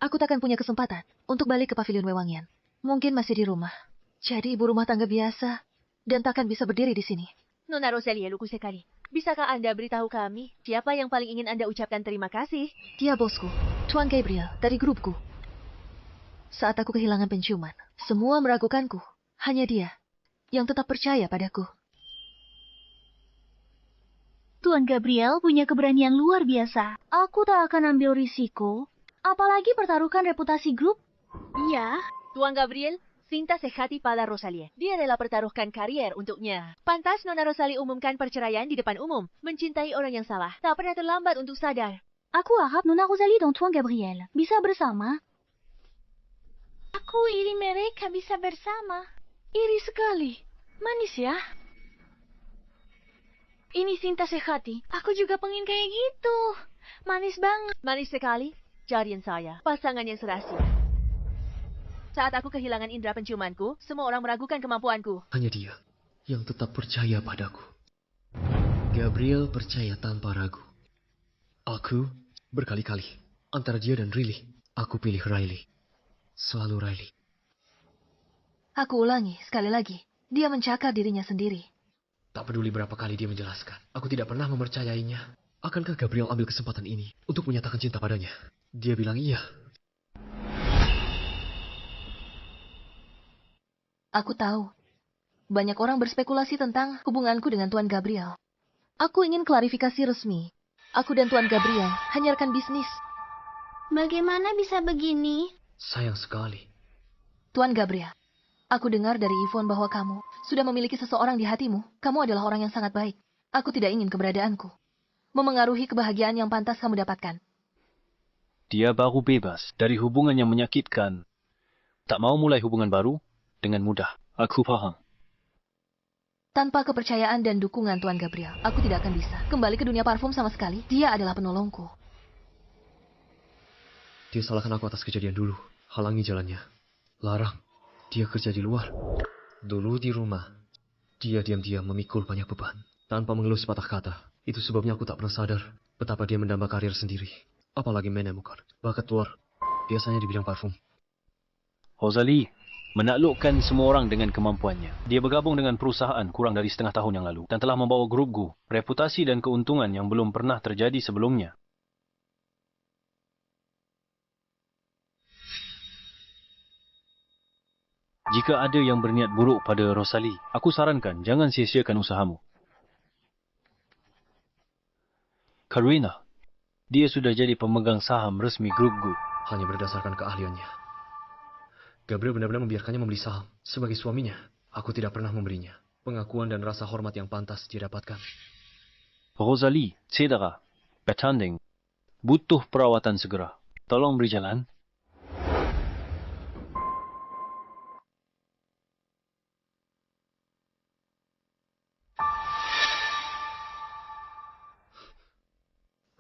Aku takkan punya kesempatan untuk balik ke pavilion Wewangian. Mungkin masih di rumah. Jadi ibu rumah tangga biasa. Dan takkan bisa berdiri di sini.
Nona Rosalie, lugu sekali. Bisakah Anda beritahu kami siapa yang paling ingin Anda ucapkan terima kasih?
Dia bosku, Tuan Gabriel, dari grupku. Saat aku kehilangan penciuman, semua meragukanku. Hanya dia yang tetap percaya padaku.
Tuan Gabriel punya keberanian luar biasa. Aku tak akan ambil risiko. Apalagi pertaruhkan reputasi grup.
Iya, Tuan Gabriel, cinta sejati pada Rosalie. Dia rela pertaruhkan karier untuknya. Pantas Nona Rosalie umumkan perceraian di depan umum. Mencintai orang yang salah. Tak pernah terlambat untuk sadar.
Aku harap Nona Rosalie dan Tuan Gabriel bisa bersama.
Aku iri mereka bisa bersama. Iri sekali. Manis ya. Ini cinta sehati. Aku juga pengen kayak gitu. Manis banget.
Manis sekali. Carian saya. Pasangan yang serasi. Saat aku kehilangan indera penciumanku, semua orang meragukan kemampuanku.
Hanya dia yang tetap percaya padaku. Gabriel percaya tanpa ragu. Aku berkali-kali antara dia dan Riley. Aku pilih Riley. Selalu Riley.
Aku ulangi sekali lagi. Dia mencakar dirinya sendiri.
Tak peduli berapa kali dia menjelaskan. Aku tidak pernah mempercayainya. Akankah Gabriel ambil kesempatan ini untuk menyatakan cinta padanya? Dia bilang iya.
Aku tahu. Banyak orang berspekulasi tentang hubunganku dengan Tuan Gabriel. Aku ingin klarifikasi resmi. Aku dan Tuan Gabriel hanya rekan bisnis.
Bagaimana bisa begini?
Sayang sekali.
Tuan Gabriel, aku dengar dari Yvonne bahwa kamu sudah memiliki seseorang di hatimu. Kamu adalah orang yang sangat baik. Aku tidak ingin keberadaanku memengaruhi kebahagiaan yang pantas kamu dapatkan.
Dia baru bebas dari hubungan yang menyakitkan. Tak mau mulai hubungan baru dengan mudah. Aku paham.
Tanpa kepercayaan dan dukungan Tuan Gabriel, aku tidak akan bisa kembali ke dunia parfum sama sekali. Dia adalah penolongku.
Dia salahkan aku atas kejadian dulu. Halangi jalannya. Larang. Dia kerja di luar. Dulu di rumah, dia diam-diam memikul banyak beban. Tanpa mengeluh sepatah kata. Itu sebabnya aku tak pernah sadar betapa dia mendamba karir sendiri. Apalagi menemukan bakat luar. Biasanya di bidang parfum.
Rosalie menaklukkan semua orang dengan kemampuannya. Dia bergabung dengan perusahaan kurang dari setengah tahun yang lalu dan telah membawa grup Gu reputasi dan keuntungan yang belum pernah terjadi sebelumnya. Jika ada yang berniat buruk pada Rosalie, aku sarankan jangan sia-siakan usahamu. Karina, dia sudah jadi pemegang saham resmi grup Gu.
Hanya berdasarkan keahliannya. Gabriel benar-benar membiarkannya membeli saham. Sebagai suaminya, aku tidak pernah memberinya pengakuan dan rasa hormat yang pantas didapatkan.
Rosalie, cedera, bertanding, butuh perawatan segera. Tolong beri jalan.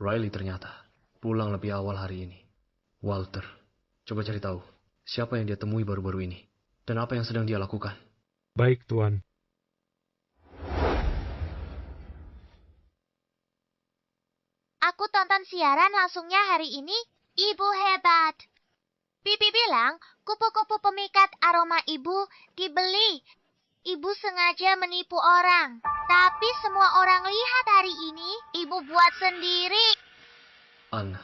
Riley ternyata pulang lebih awal hari ini. Walter, coba cari tahu siapa yang dia temui baru-baru ini dan apa yang sedang dia lakukan.
Baik, Tuan.
Aku tonton siaran langsungnya hari ini. Ibu hebat. Pipi bilang kupu-kupu pemikat aroma ibu dibeli. Ibu sengaja menipu orang. Tapi semua orang lihat hari ini, ibu buat sendiri.
Anna,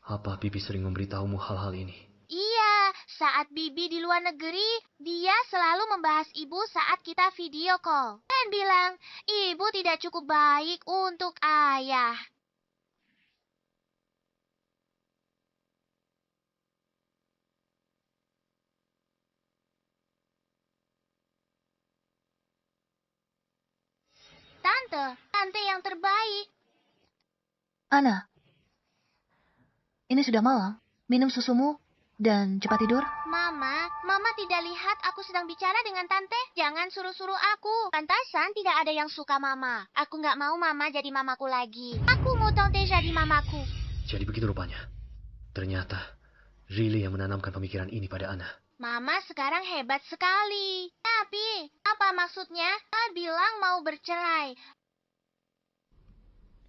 apa Pipi sering memberitahumu hal-hal ini?
Iya, Saat Bibi di luar negeri, dia selalu membahas ibu saat kita video call. Dan bilang, ibu tidak cukup baik untuk ayah. Tante yang terbaik.
Ana, ini sudah malam. Minum susumu dan cepat tidur.
Mama tidak lihat aku sedang bicara dengan Tante. Jangan suruh-suruh aku. Pantasan tidak ada yang suka Mama. Aku nggak mau Mama jadi mamaku lagi. Aku mau Tante jadi mamaku.
Jadi begitu rupanya. Ternyata, Riley yang menanamkan pemikiran ini pada Ana.
Mama sekarang hebat sekali. Tapi, apa maksudnya? Dia bilang mau bercerai.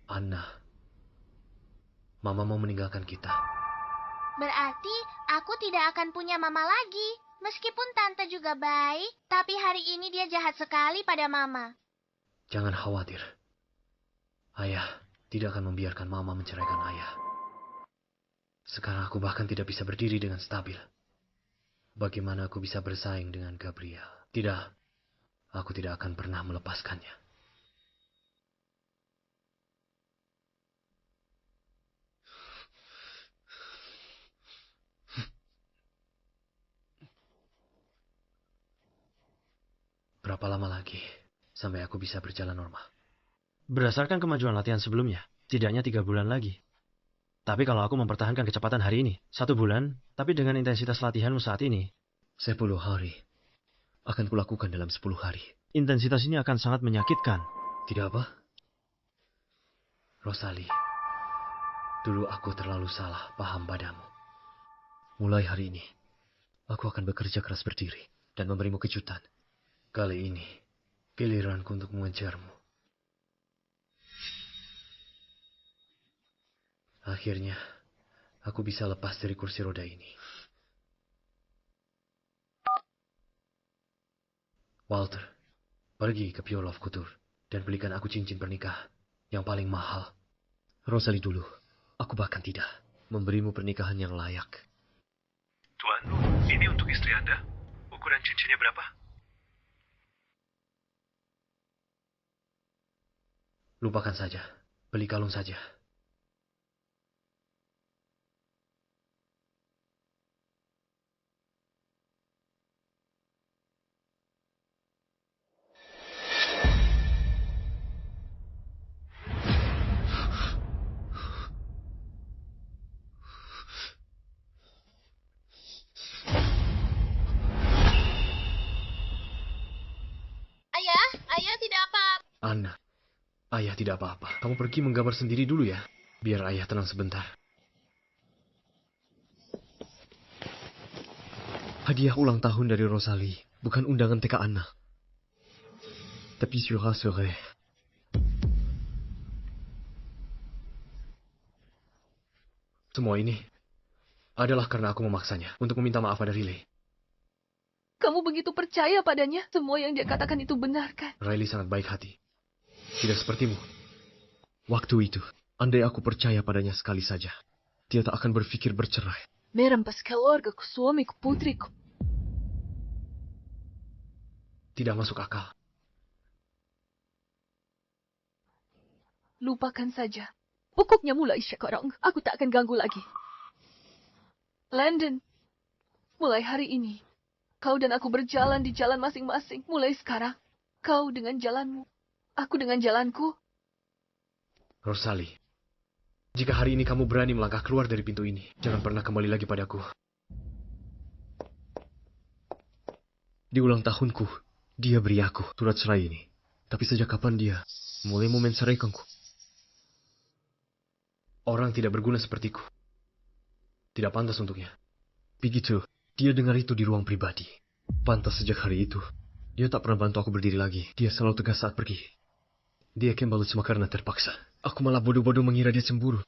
Ana, Mama mau meninggalkan kita.
Berarti aku tidak akan punya mama lagi. Meskipun Tante juga baik, tapi hari ini dia jahat sekali pada Mama.
Jangan khawatir. Ayah tidak akan membiarkan Mama menceraikan Ayah. Sekarang aku bahkan tidak bisa berdiri dengan stabil. Bagaimana aku bisa bersaing dengan Gabriel? Tidak, aku tidak akan pernah melepaskannya. Berapa lama lagi sampai aku bisa berjalan normal? Berdasarkan kemajuan latihan sebelumnya, tidaknya 3 bulan lagi. Tapi kalau aku mempertahankan kecepatan hari ini, 1 bulan, tapi dengan intensitas latihanmu saat ini, 10 hari akan kulakukan dalam 10 hari. Intensitas ini akan sangat menyakitkan. Tidak apa? Rosalie, dulu aku terlalu salah paham padamu. Mulai hari ini, aku akan bekerja keras berdiri dan memberimu kejutan. Kali ini, giliranku untuk mengejarmu. Akhirnya, aku bisa lepas dari kursi roda ini. Walter, pergi ke Pure Love Couture dan belikan aku cincin pernikahan yang paling mahal. Rosalie dulu, aku bahkan tidak memberimu pernikahan yang layak.
Tuan, ini untuk istri Anda. Ukuran cincinnya berapa?
Lupakan saja, beli kalung saja.
Ayah tidak apa-apa.
Anna, ayah tidak apa-apa. Kamu pergi menggambar sendiri dulu ya, biar ayah tenang sebentar. Hadiah ulang tahun dari Rosalie, bukan undangan TK Anna. Tapi je rassurerai. Semua ini adalah karena aku memaksanya untuk meminta maaf pada Riley.
Kamu begitu percaya padanya? Semua yang dia katakan itu benar, kan?
Riley sangat baik hati. Tidak sepertimu. Waktu itu, andai aku percaya padanya sekali saja, dia tak akan berpikir bercerai.
Merampas keluargaku, suamiku, putriku.
Tidak masuk akal.
Lupakan saja. Pokoknya mulai sekarang, aku tak akan ganggu lagi. Landon, mulai hari ini, kau dan aku berjalan di jalan masing-masing. Mulai sekarang, kau dengan jalanmu, aku dengan jalanku.
Rosalie, jika hari ini kamu berani melangkah keluar dari pintu ini, jangan pernah kembali lagi padaku. Di ulang tahunku, dia beri aku surat cerai ini. Tapi sejak kapan dia mulai mau menceraikanku? Orang tidak berguna sepertiku. Tidak pantas untuknya. Begitu, dia dengar itu di ruang pribadi. Pantas sejak hari itu, dia tak pernah bantu aku berdiri lagi. Dia selalu tegas saat pergi. Dia kembali cuma karena terpaksa. Aku malah bodoh-bodoh mengira dia cemburu.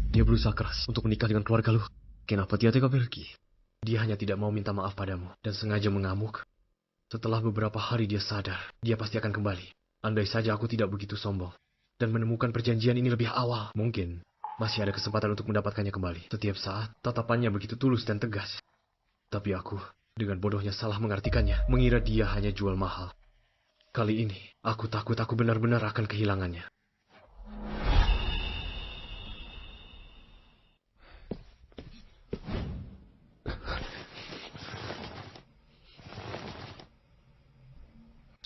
Dia berusaha keras untuk menikah dengan keluarga lu. Kenapa dia tega pergi? Dia hanya tidak mau minta maaf padamu dan sengaja mengamuk. Setelah beberapa hari dia sadar, dia pasti akan kembali. Andai saja aku tidak begitu sombong dan menemukan perjanjian ini lebih awal, mungkin masih ada kesempatan untuk mendapatkannya kembali. Setiap saat, tatapannya begitu tulus dan tegas. Tapi aku, dengan bodohnya salah mengartikannya, mengira dia hanya jual mahal. Kali ini, aku takut aku benar-benar akan kehilangannya.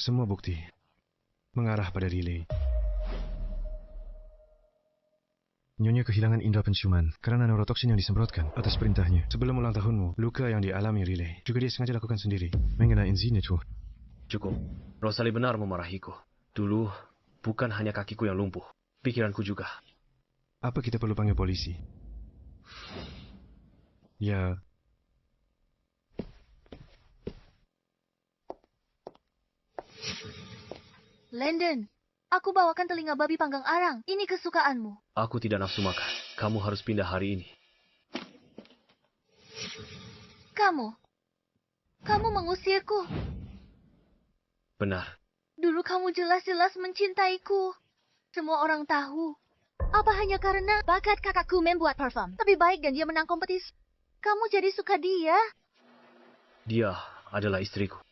Semua bukti mengarah pada Riley. Nyonya kehilangan indera penciuman karena neurotoksin yang disemprotkan atas perintahnya. Sebelum ulang tahunmu, luka yang dialami Riley juga dia sengaja lakukan sendiri. Mengenai Zinetwo.
Cukup. Rosalie benar memarahiku. Dulu, bukan hanya kakiku yang lumpuh. Pikiranku juga.
Apa kita perlu panggil polisi? Ya.
Landon, aku bawakan telinga babi panggang arang. Ini kesukaanmu.
Aku tidak nafsu makan. Kamu harus pindah hari ini.
Kamu mengusirku.
Benar.
Dulu kamu jelas-jelas mencintaiku. Semua orang tahu. Apa hanya karena bakat kakakku membuat parfum lebih baik dan dia menang kompetisi? Kamu jadi suka dia?
Dia adalah istriku.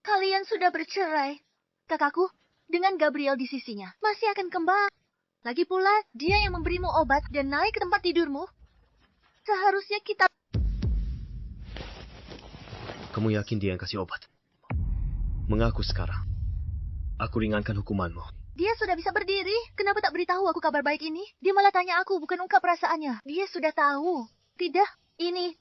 Kalian sudah bercerai. Kakakku, dengan Gabriel di sisinya, masih akan kembali. Lagi pula, dia yang memberimu obat dan naik ke tempat tidurmu. Seharusnya kita...
Kamu yakin dia yang kasih obat? Mengaku sekarang. Aku ringankan hukumanmu.
Dia sudah bisa berdiri. Kenapa tak beritahu aku kabar baik ini? Dia malah tanya aku, bukan ungkap perasaannya. Dia sudah tahu. Tidak, ini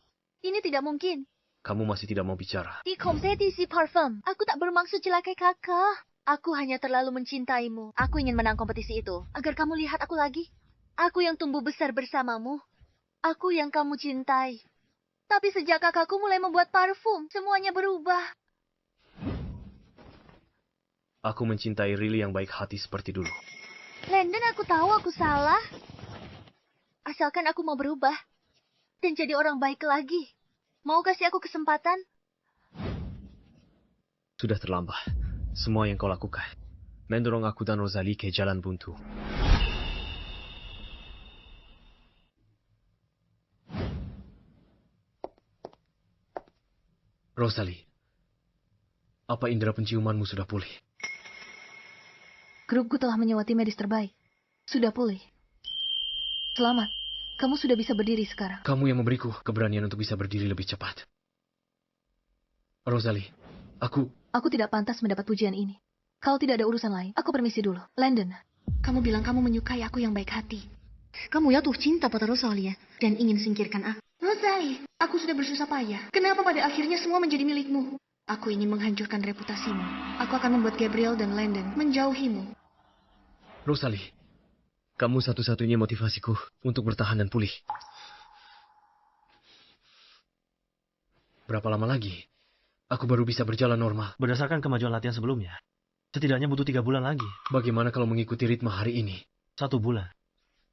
tidak mungkin.
Kamu masih tidak mau bicara.
Di kompetisi parfum, aku tak bermaksud celakai kakak. Aku hanya terlalu mencintaimu. Aku ingin menang kompetisi itu, agar kamu lihat aku lagi. Aku yang tumbuh besar bersamamu. Aku yang kamu cintai. Tapi sejak kakakku mulai membuat parfum, semuanya berubah.
Aku mencintai Riley yang baik hati seperti dulu.
Landon, aku tahu aku salah. Asalkan aku mau berubah. Dan jadi orang baik lagi. Mau kasih aku kesempatan?
Sudah terlambat. Semua yang kau lakukan mendorong aku dan Rosalie ke jalan buntu. Rosalie, apa indera penciumanmu sudah pulih?
Grupku telah menyewa tim medis terbaik. Sudah pulih. Selamat. Kamu sudah bisa berdiri sekarang.
Kamu yang memberiku keberanian untuk bisa berdiri lebih cepat. Rosalie, Aku
tidak pantas mendapat pujian ini. Kalau tidak ada urusan lain, aku permisi dulu. Landon, kamu bilang kamu menyukai aku yang baik hati.
Kamu jatuh cinta pada Rosalie dan ingin singkirkan aku.
Rosalie, aku sudah bersusah payah. Kenapa pada akhirnya semua menjadi milikmu? Aku ingin menghancurkan reputasimu. Aku akan membuat Gabriel dan Landon menjauhimu.
Rosalie, kamu satu-satunya motivasiku untuk bertahan dan pulih. Berapa lama lagi aku baru bisa berjalan normal?
Berdasarkan kemajuan latihan sebelumnya, setidaknya butuh 3 bulan lagi.
Bagaimana kalau mengikuti ritme hari ini?
1 bulan.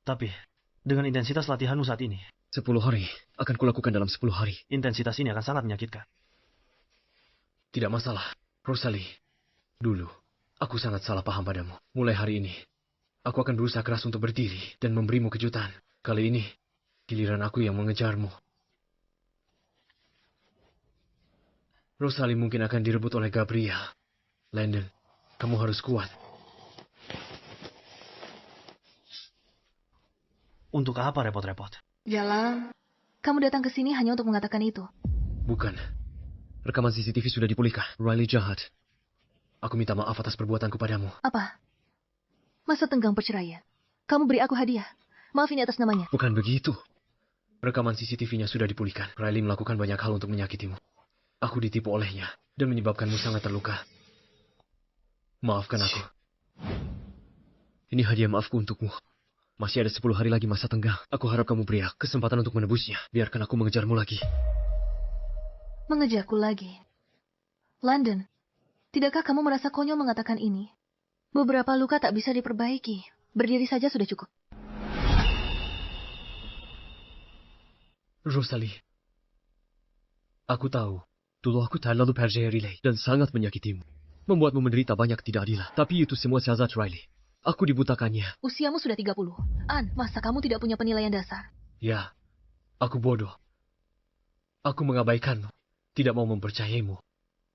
Tapi, dengan intensitas latihanmu saat ini,
10 hari akan kulakukan dalam 10 hari.
Intensitas ini akan sangat menyakitkan.
Tidak masalah, Rosalie. Dulu, aku sangat salah paham padamu. Mulai hari ini, aku akan berusaha keras untuk berdiri dan memberimu kejutan. Kali ini, giliran aku yang mengejarmu. Rosalie mungkin akan direbut oleh Gabriel. Landon, kamu harus kuat.
Untuk apa repot-repot?
Jalan. Kamu datang ke sini hanya untuk mengatakan itu.
Bukan. Rekaman CCTV sudah dipulihkan. Riley jahat. Aku minta maaf atas perbuatanku padamu.
Apa? Masa tenggang perceraian? Kamu beri aku hadiah. Maaf, ini atas namanya.
Bukan begitu. Rekaman CCTV-nya sudah dipulihkan. Riley melakukan banyak hal untuk menyakitimu. Aku ditipu olehnya dan menyebabkanmu sangat terluka. Maafkan aku. Ini hadiah maafku untukmu. Masih ada 10 hari lagi masa tenggang. Aku harap kamu beri kesempatan untuk menebusnya. Biarkan aku mengejarmu lagi.
Mengejarku lagi? Landon, tidakkah kamu merasa konyol mengatakan ini? Beberapa luka tak bisa diperbaiki. Berdiri saja sudah cukup.
Rosalie, aku tahu. Dulu aku terlalu percaya Riley dan sangat menyakitimu. Membuatmu menderita banyak ketidakadilan. Tapi itu semua siasat Riley. Aku dibutakannya.
Usiamu sudah 30. Masa kamu tidak punya penilaian dasar?
Ya, aku bodoh. Aku mengabaikanmu. tidak mau mempercayaimu.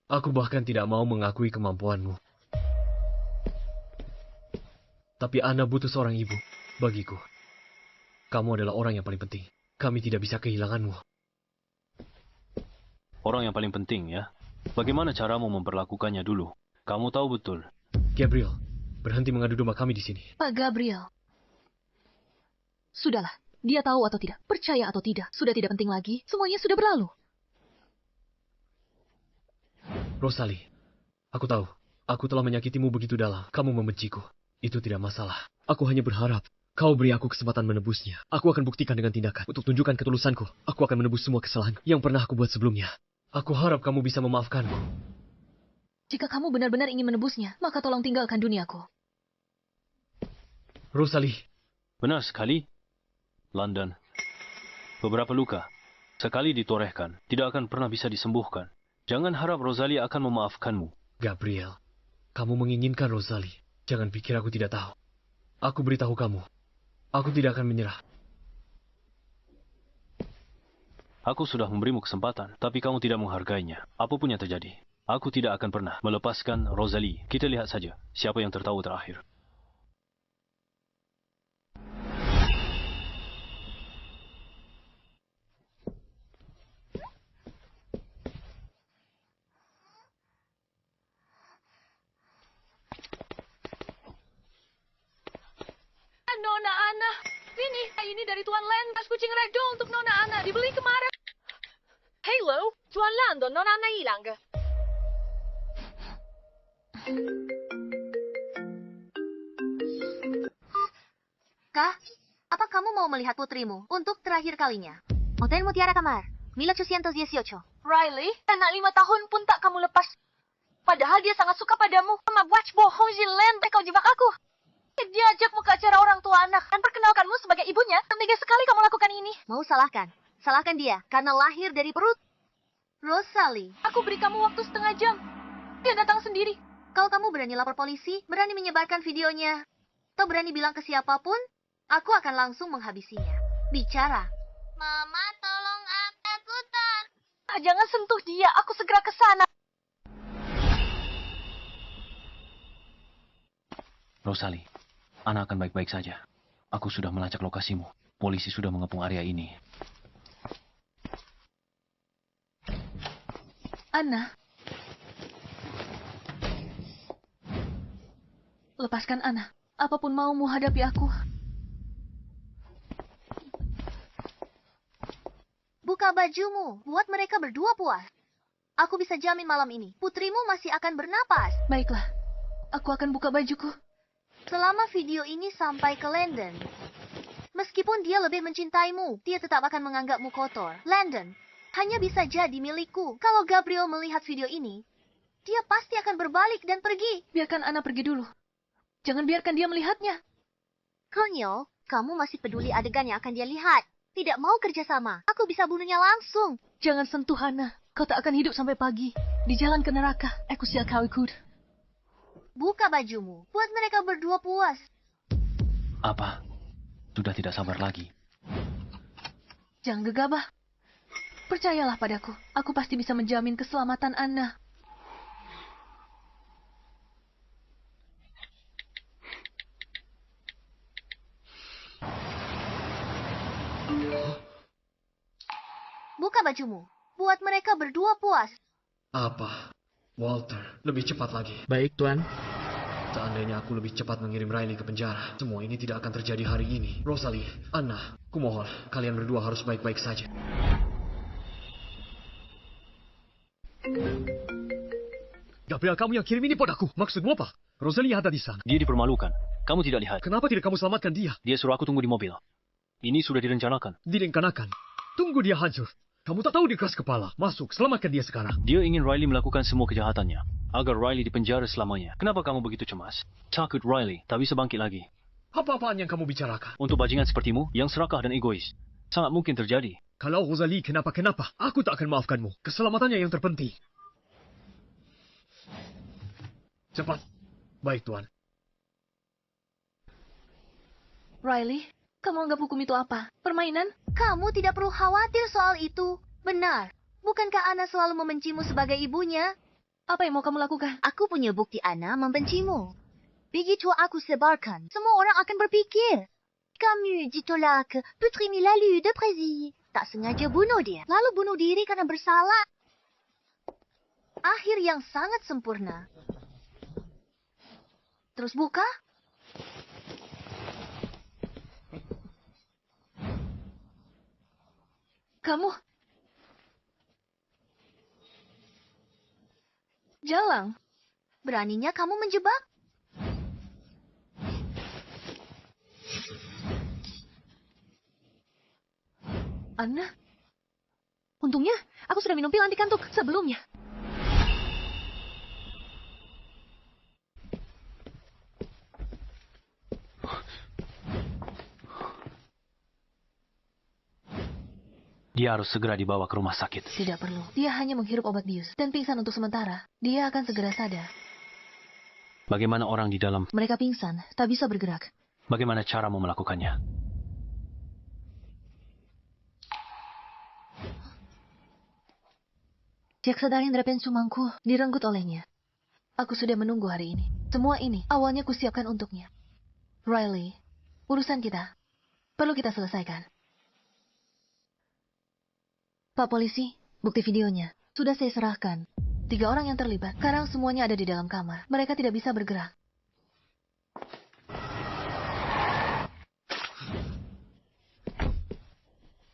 Aku bahkan tidak mau mengakui kemampuanmu. Tapi Anna butuh seorang ibu. Bagiku, kamu adalah orang yang paling penting. Kami tidak bisa kehilanganmu.
Orang yang paling penting, ya? Bagaimana caramu memperlakukannya dulu? Kamu tahu betul.
Gabriel, berhenti mengadu domba kami di sini.
Pak Gabriel. Sudahlah, dia tahu atau tidak, percaya atau tidak, sudah tidak penting lagi, semuanya sudah berlalu.
Rosalie, aku tahu, aku telah menyakitimu begitu dalam. Kamu membenciku, itu tidak masalah. Aku hanya berharap kau beri aku kesempatan menebusnya. Aku akan buktikan dengan tindakan. Untuk tunjukkan ketulusanku, aku akan menebus semua kesalahan yang pernah aku buat sebelumnya. Aku harap kamu bisa memaafkanku.
Jika kamu benar-benar ingin menebusnya, maka tolong tinggalkan duniaku.
Rosalie.
Benar sekali. London. Beberapa luka, sekali ditorehkan, tidak akan pernah bisa disembuhkan. Jangan harap Rosalie akan memaafkanmu.
Gabriel, kamu menginginkan Rosalie. Jangan pikir aku tidak tahu. Aku beritahu kamu, aku tidak akan menyerah.
Aku sudah memberimu kesempatan, tapi kamu tidak menghargainya. Apapun yang terjadi, aku tidak akan pernah melepaskan Rosalie. Kita lihat saja siapa yang tertawa terakhir.
Nona Ana, ini dari Tuan Len, tas kucing ragdoll untuk Nona Ana, dibeli kemarin.
Halo, Tuan Lando, Nona Ana hilang.
Kah, apa kamu mau melihat putrimu untuk terakhir kalinya? Hotel Mutiara Kamar, 1818.
Riley, anak 5 tahun pun tak kamu lepas. Padahal dia sangat suka padamu. Mama watch bohong Len, kau jebak aku. Dia ajakmu ke acara orang tua anak dan perkenalkanmu sebagai ibunya. Tega sekali kamu lakukan ini.
Mau salahkan? Salahkan dia karena lahir dari perut Rosalie.
Aku beri kamu waktu setengah jam. Dia datang sendiri.
Kalau kamu berani lapor polisi, berani menyebarkan videonya, atau berani bilang ke siapapun, aku akan langsung menghabisinya. Bicara.
Mama, tolong aku tak.
Jangan sentuh dia. Aku segera ke sana.
Rosalie, Ana akan baik-baik saja. Aku sudah melacak lokasimu. Polisi sudah mengepung area ini.
Ana. Lepaskan Ana. Apapun maumu hadapi aku.
Buka bajumu, buat mereka berdua puas. Aku bisa jamin malam ini, putrimu masih akan bernapas.
Baiklah, aku akan buka bajuku.
Selama video ini sampai ke Landon, meskipun dia lebih mencintaimu, dia tetap akan menganggapmu kotor. Landon hanya bisa jadi milikku. Kalau Gabriel melihat video ini, dia pasti akan berbalik dan pergi.
Biarkan Ana pergi dulu. Jangan biarkan dia melihatnya.
Konyol, kamu masih peduli adegan yang akan dia lihat. Tidak mau kerjasama. Aku bisa bunuhnya langsung.
Jangan sentuh Ana. Kau tak akan hidup sampai pagi. Di jalan ke neraka. Aku siap kau ikut.
Buka bajumu. Buat mereka berdua puas.
Apa? Sudah tidak sabar lagi.
Jangan gegabah. Percayalah padaku. Aku pasti bisa menjamin keselamatan Anna.
Buka bajumu. Buat mereka berdua puas.
Apa? Walter, lebih cepat lagi.
Baik, Tuan.
Seandainya aku lebih cepat mengirim Riley ke penjara, semua ini tidak akan terjadi hari ini. Rosalie, Anna, kumohon, kalian berdua harus baik-baik saja. Gabriel, kamu yang kirim ini padaku. Maksudmu apa? Rosalie ada di sana.
Dia dipermalukan. Kamu tidak lihat.
Kenapa tidak kamu selamatkan dia?
Dia suruh aku tunggu di mobil. Ini sudah direncanakan.
Direncanakan? Tunggu dia hancur. Kamu tak tahu dia keras kepala. Masuk, selamatkan dia sekarang.
Dia ingin Riley melakukan semua kejahatannya, agar Riley dipenjara selamanya. Kenapa kamu begitu cemas? Takut Riley tak bisa bangkit lagi.
Apa-apaan yang kamu bicarakan?
Untuk bajingan sepertimu, yang serakah dan egois, sangat mungkin terjadi.
Kalau Rosalie kenapa-kenapa, aku tak akan maafkanmu. Keselamatannya yang terpenting. Cepat. Baik, Tuan.
Riley, kamu anggap hukum itu apa? Permainan?
Kamu tidak perlu khawatir soal itu. Benar. Bukankah Ana selalu membencimu sebagai ibunya?
Apa yang mau kamu lakukan?
Aku punya bukti Ana membencimu. Begitu aku sebarkan, semua orang akan berpikir, kamu ditolak Putri Milalu de Prézy. Tak sengaja bunuh dia, lalu bunuh diri karena bersalah. Akhir yang sangat sempurna. Terus buka.
Kamu... Jalang.
Beraninya kamu menjebak?
Anna? Untungnya, aku sudah minum pil anti kantuk sebelumnya.
Dia harus segera dibawa ke rumah sakit.
Tidak perlu. Dia hanya menghirup obat bius dan pingsan untuk sementara. Dia akan segera sadar.
Bagaimana orang di dalam?
Mereka pingsan, tak bisa bergerak.
Bagaimana caramu melakukannya?
Jaksa Darindra Pensumangku direnggut olehnya. Aku sudah menunggu hari ini. Semua ini awalnya kusiapkan untuknya. Riley, urusan kita perlu kita selesaikan. Pak polisi, bukti videonya sudah saya serahkan. 3 orang yang terlibat. Sekarang semuanya ada di dalam kamar. Mereka tidak bisa bergerak.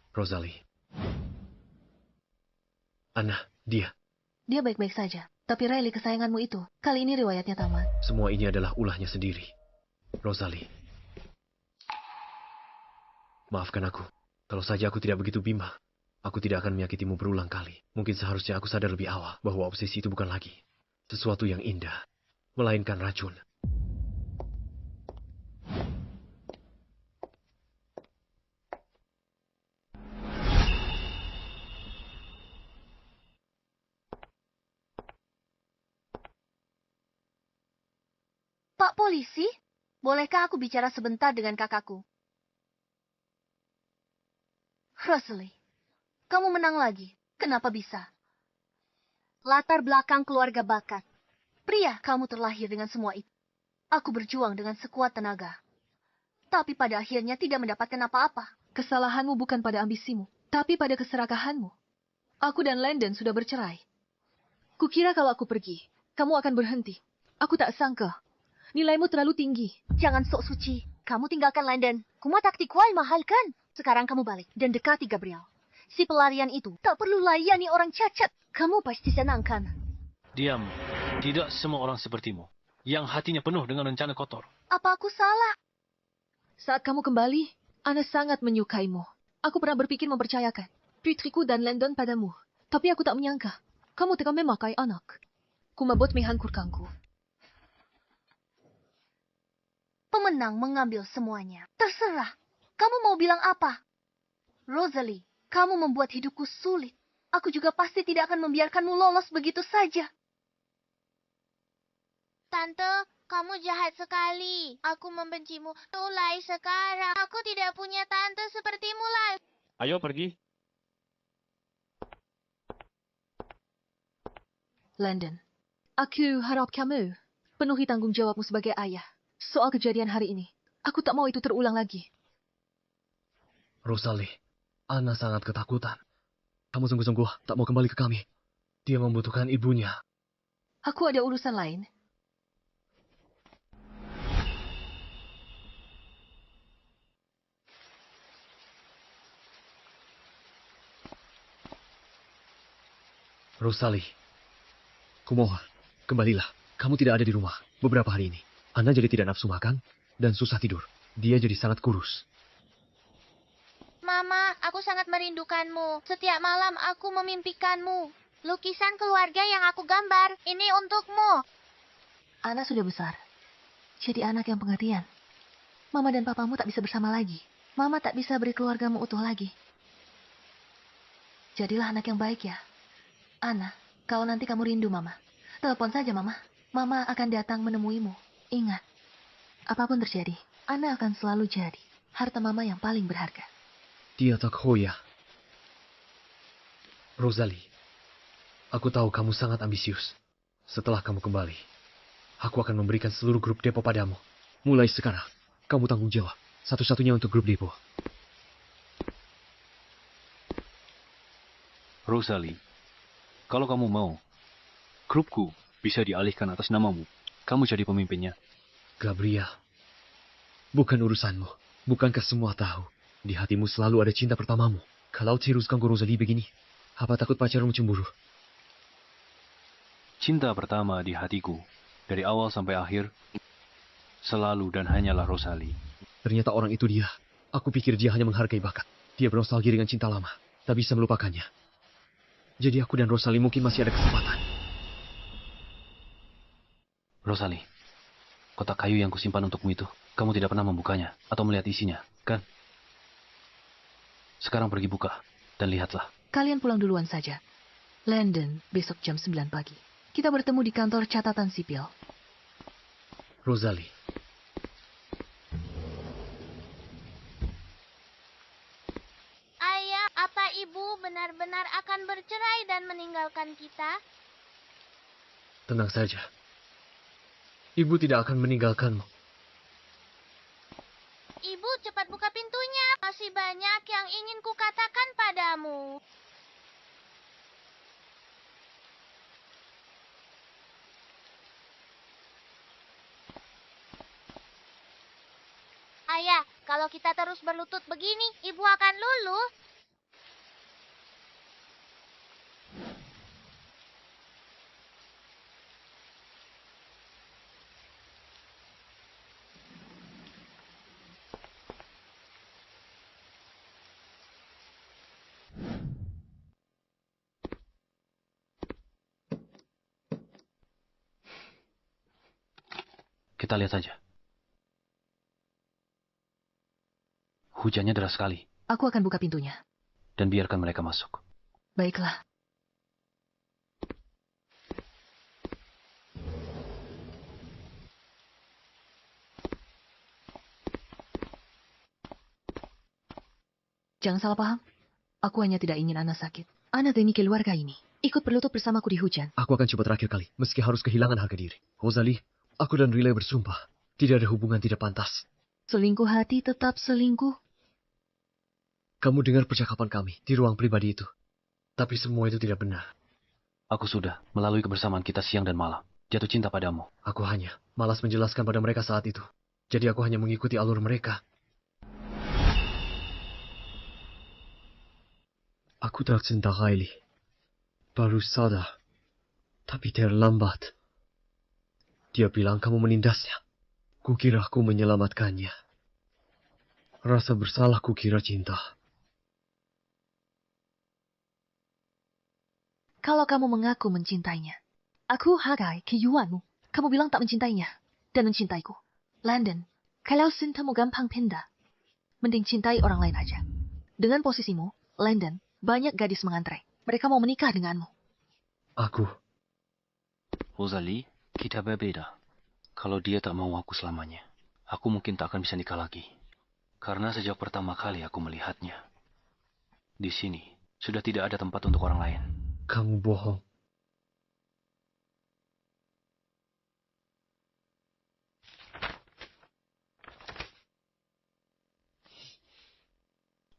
Rosalie. Anna, dia.
Dia baik-baik saja. Tapi Riley kesayanganmu itu, kali ini riwayatnya tamat.
Semua ini adalah ulahnya sendiri. Rosalie. Maafkan aku. Kalau saja aku tidak begitu bimbang, aku tidak akan menyakitimu berulang kali. Mungkin seharusnya aku sadar lebih awal bahwa obsesi itu bukan lagi sesuatu yang indah, melainkan racun.
Pak polisi, bolehkah aku bicara sebentar dengan kakakku? Rosalie, kamu menang lagi. Kenapa bisa? Latar belakang keluarga bakat. Pria, kamu terlahir dengan semua itu. Aku berjuang dengan sekuat tenaga. Tapi pada akhirnya tidak mendapatkan apa-apa.
Kesalahanmu bukan pada ambisimu, tapi pada keserakahanmu. Aku dan Landon sudah bercerai. Kukira kalau aku pergi, kamu akan berhenti. Aku tak sangka. Nilaimu terlalu tinggi.
Jangan sok suci. Kamu tinggalkan London. Kuma taktik wal mahal kan? Sekarang kamu balik dan dekati Gabriel. Si pelarian itu tak perlu layani orang cacat. Kamu pasti senang kan?
Diam. Tidak semua orang sepertimu. Yang hatinya penuh dengan rencana kotor.
Apa aku salah?
Saat kamu kembali, Ana sangat menyukaimu. Aku pernah berpikir mempercayakan putriku dan Landon padamu. Tapi aku tak menyangka. Kamu tega memakai anak. Kumabot menghancurkanku.
Pemenang mengambil semuanya. Terserah. Kamu mau bilang apa? Rosalie, kamu membuat hidupku sulit. Aku juga pasti tidak akan membiarkanmu lolos begitu saja.
Tante, kamu jahat sekali. Aku membencimu. Mulai sekarang, aku tidak punya tante sepertimu lagi.
Ayo pergi.
Landon, aku harap kamu penuhi tanggung jawabmu sebagai ayah. Soal kejadian hari ini, aku tak mau itu terulang lagi.
Rosalie, Anna sangat ketakutan. Kamu sungguh-sungguh tak mau kembali ke kami. Dia membutuhkan ibunya.
Aku ada urusan lain.
Rosalie, kumohon, kembalilah. Kamu tidak ada di rumah beberapa hari ini. Anna jadi tidak nafsu makan dan susah tidur. Dia jadi sangat kurus.
Mama, aku sangat merindukanmu. Setiap malam aku memimpikanmu. Lukisan keluarga yang aku gambar, ini untukmu.
Anna sudah besar. Jadi anak yang pengertian. Mama dan papamu tak bisa bersama lagi. Mama tak bisa beri keluargamu utuh lagi. Jadilah anak yang baik ya. Anna, kalau nanti kamu rindu Mama, telepon saja Mama. Mama akan datang menemuimu. Ingat, apapun terjadi, Anna akan selalu jadi harta Mama yang paling berharga.
Dia tak hoya. Rosalie, Aku tahu kamu sangat ambisius. Setelah kamu kembali, aku akan memberikan seluruh grup depo padamu. Mulai sekarang, kamu tanggung jawab. Satu-satunya untuk grup depo.
Rosalie, kalau kamu mau, grupku bisa dialihkan atas namamu. Kamu jadi pemimpinnya.
Gabriel, bukan urusanmu. Bukankah semua tahu? Di hatimu selalu ada cinta pertamamu. Kalau terus ganggu Rosalie begini, apa takut pacarmu cemburu?
Cinta pertama di hatiku, dari awal sampai akhir, selalu dan hanyalah Rosalie.
Ternyata orang itu dia. Aku pikir dia hanya menghargai bakat. Dia bernostalgia dengan cinta lama, tak bisa melupakannya. Jadi aku dan Rosalie mungkin masih ada kesempatan.
Rosalie, kotak kayu yang kusimpan untukmu itu, kamu tidak pernah membukanya atau melihat isinya, kan? Sekarang pergi buka dan lihatlah.
Kalian pulang duluan saja. Landon, besok jam 9 pagi. Kita bertemu di kantor catatan sipil.
Rosalie.
Ayah, apa ibu benar-benar akan bercerai dan meninggalkan kita?
Tenang saja. Ibu tidak akan meninggalkanmu.
Ibu, cepat buka pintunya. Masih banyak yang ingin kukatakan padamu. Ayah, kalau kita terus berlutut begini, ibu akan luluh.
Kita lihat saja. Hujannya deras sekali.
Aku akan buka pintunya.
Dan biarkan mereka masuk.
Baiklah. Jangan salah paham. Aku hanya tidak ingin Ana sakit. Ana demi keluarga ini. Ikut berlutut bersamaku di hujan.
Aku akan coba terakhir kali, meski harus kehilangan harga diri. Rosalie, aku dan Riley bersumpah. Tidak ada hubungan tidak pantas.
Selingkuh hati tetap selingkuh.
Kamu dengar percakapan kami di ruang pribadi itu. Tapi semua itu tidak benar.
Aku sudah, melalui kebersamaan kita siang dan malam, jatuh cinta padamu.
Aku hanya malas menjelaskan pada mereka saat itu. Jadi aku hanya mengikuti alur mereka. Aku tercinta Riley. Baru sadar. Tapi terlambat. Dia bilang kamu menindasnya. Kukira aku menyelamatkannya. Rasa bersalah kukira cinta.
Kalau kamu mengaku mencintainya, aku hargai kejuanmu. Kamu bilang tak mencintainya dan mencintaiku. Landon, kalau cintamu gampang pindah, mending cintai orang lain aja. Dengan posisimu, Landon, banyak gadis mengantre. Mereka mau menikah denganmu.
Aku.
Rosalie, kita berbeda. Kalau dia tak mau aku selamanya, aku mungkin tak akan bisa nikah lagi. Karena sejak pertama kali aku melihatnya, di sini sudah tidak ada tempat untuk orang lain.
Kamu bohong.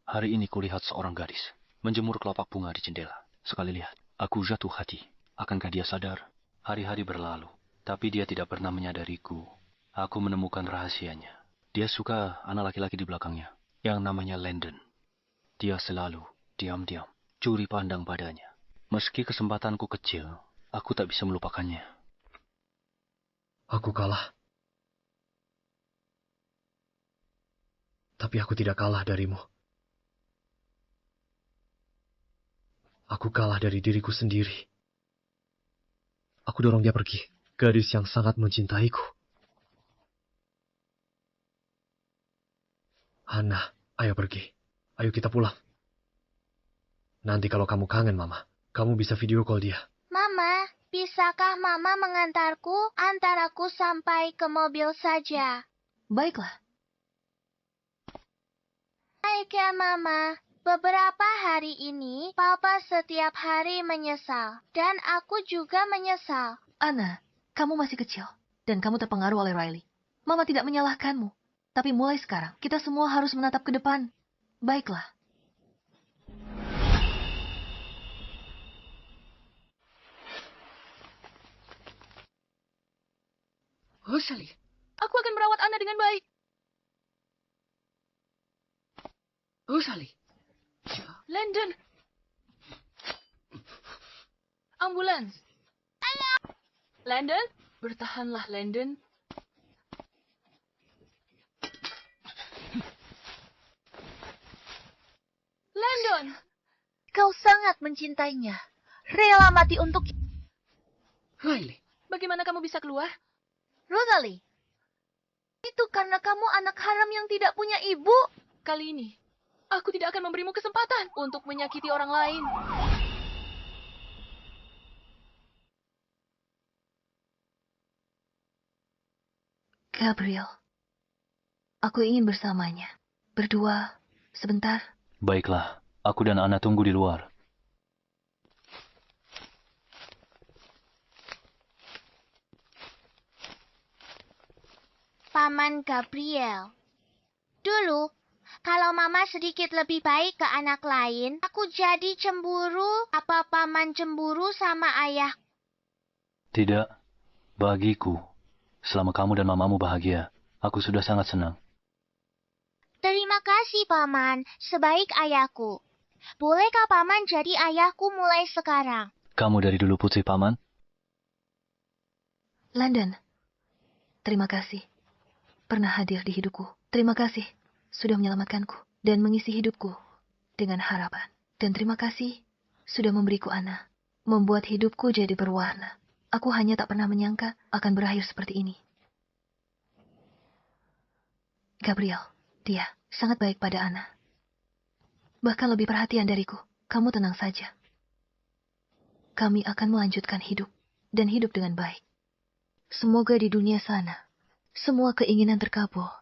Hari ini kulihat seorang gadis menjemur kelopak bunga di jendela. Sekali lihat, aku jatuh hati. Akankah dia sadar? Hari-hari berlalu, tapi dia tidak pernah menyadariku. Aku menemukan rahasianya. Dia suka anak laki-laki di belakangnya, yang namanya Landon. Dia selalu diam-diam, curi pandang padanya. Meski kesempatanku kecil, aku tak bisa melupakannya.
Aku kalah. Tapi aku tidak kalah darimu. Aku kalah dari diriku sendiri. Aku dorong dia pergi. Gadis yang sangat mencintaiku. Hana, ayo pergi. Ayo kita pulang. Nanti kalau kamu kangen Mama, kamu bisa video call dia.
Mama, bisakah Mama mengantarku? Antar aku sampai ke mobil saja.
Baiklah.
Baik ya, Mama. Beberapa hari ini, Papa setiap hari menyesal. Dan aku juga menyesal.
Anna, kamu masih kecil. Dan kamu terpengaruh oleh Riley. Mama tidak menyalahkanmu. Tapi mulai sekarang, kita semua harus menatap ke depan. Baiklah.
Rosalie, aku akan merawat Anna dengan baik. Rosalie. Landon. Ambulans. Landon, bertahanlah, Landon. Landon,
Kau sangat mencintainya. Rela mati untuk...
Riley, bagaimana kamu bisa keluar?
Rosalie, itu karena kamu anak haram yang tidak punya ibu.
Kali ini, aku tidak akan memberimu kesempatan untuk menyakiti orang lain.
Gabriel, aku ingin bersamanya. Berdua, sebentar.
Baiklah, aku dan Anna tunggu di luar.
Paman Gabriel. Dulu, kalau Mama sedikit lebih baik ke anak lain, aku jadi cemburu. Apa Paman cemburu sama ayah?
Tidak, bagiku. Selama kamu dan mamamu bahagia, aku sudah sangat senang.
Terima kasih, Paman. Sebaik ayahku. Bolehkah Paman jadi ayahku mulai sekarang?
Kamu dari dulu putri paman?
Landon, terima kasih. Pernah hadir di hidupku. Terima kasih sudah menyelamatkanku dan mengisi hidupku dengan harapan. Dan terima kasih sudah memberiku Anna, membuat hidupku jadi berwarna. Aku hanya tak pernah menyangka akan berakhir seperti ini. Gabriel, dia sangat baik pada Anna. Bahkan lebih perhatian dariku. Kamu tenang saja. Kami akan melanjutkan hidup dan hidup dengan baik. Semoga di dunia sana, semua keinginan terkabul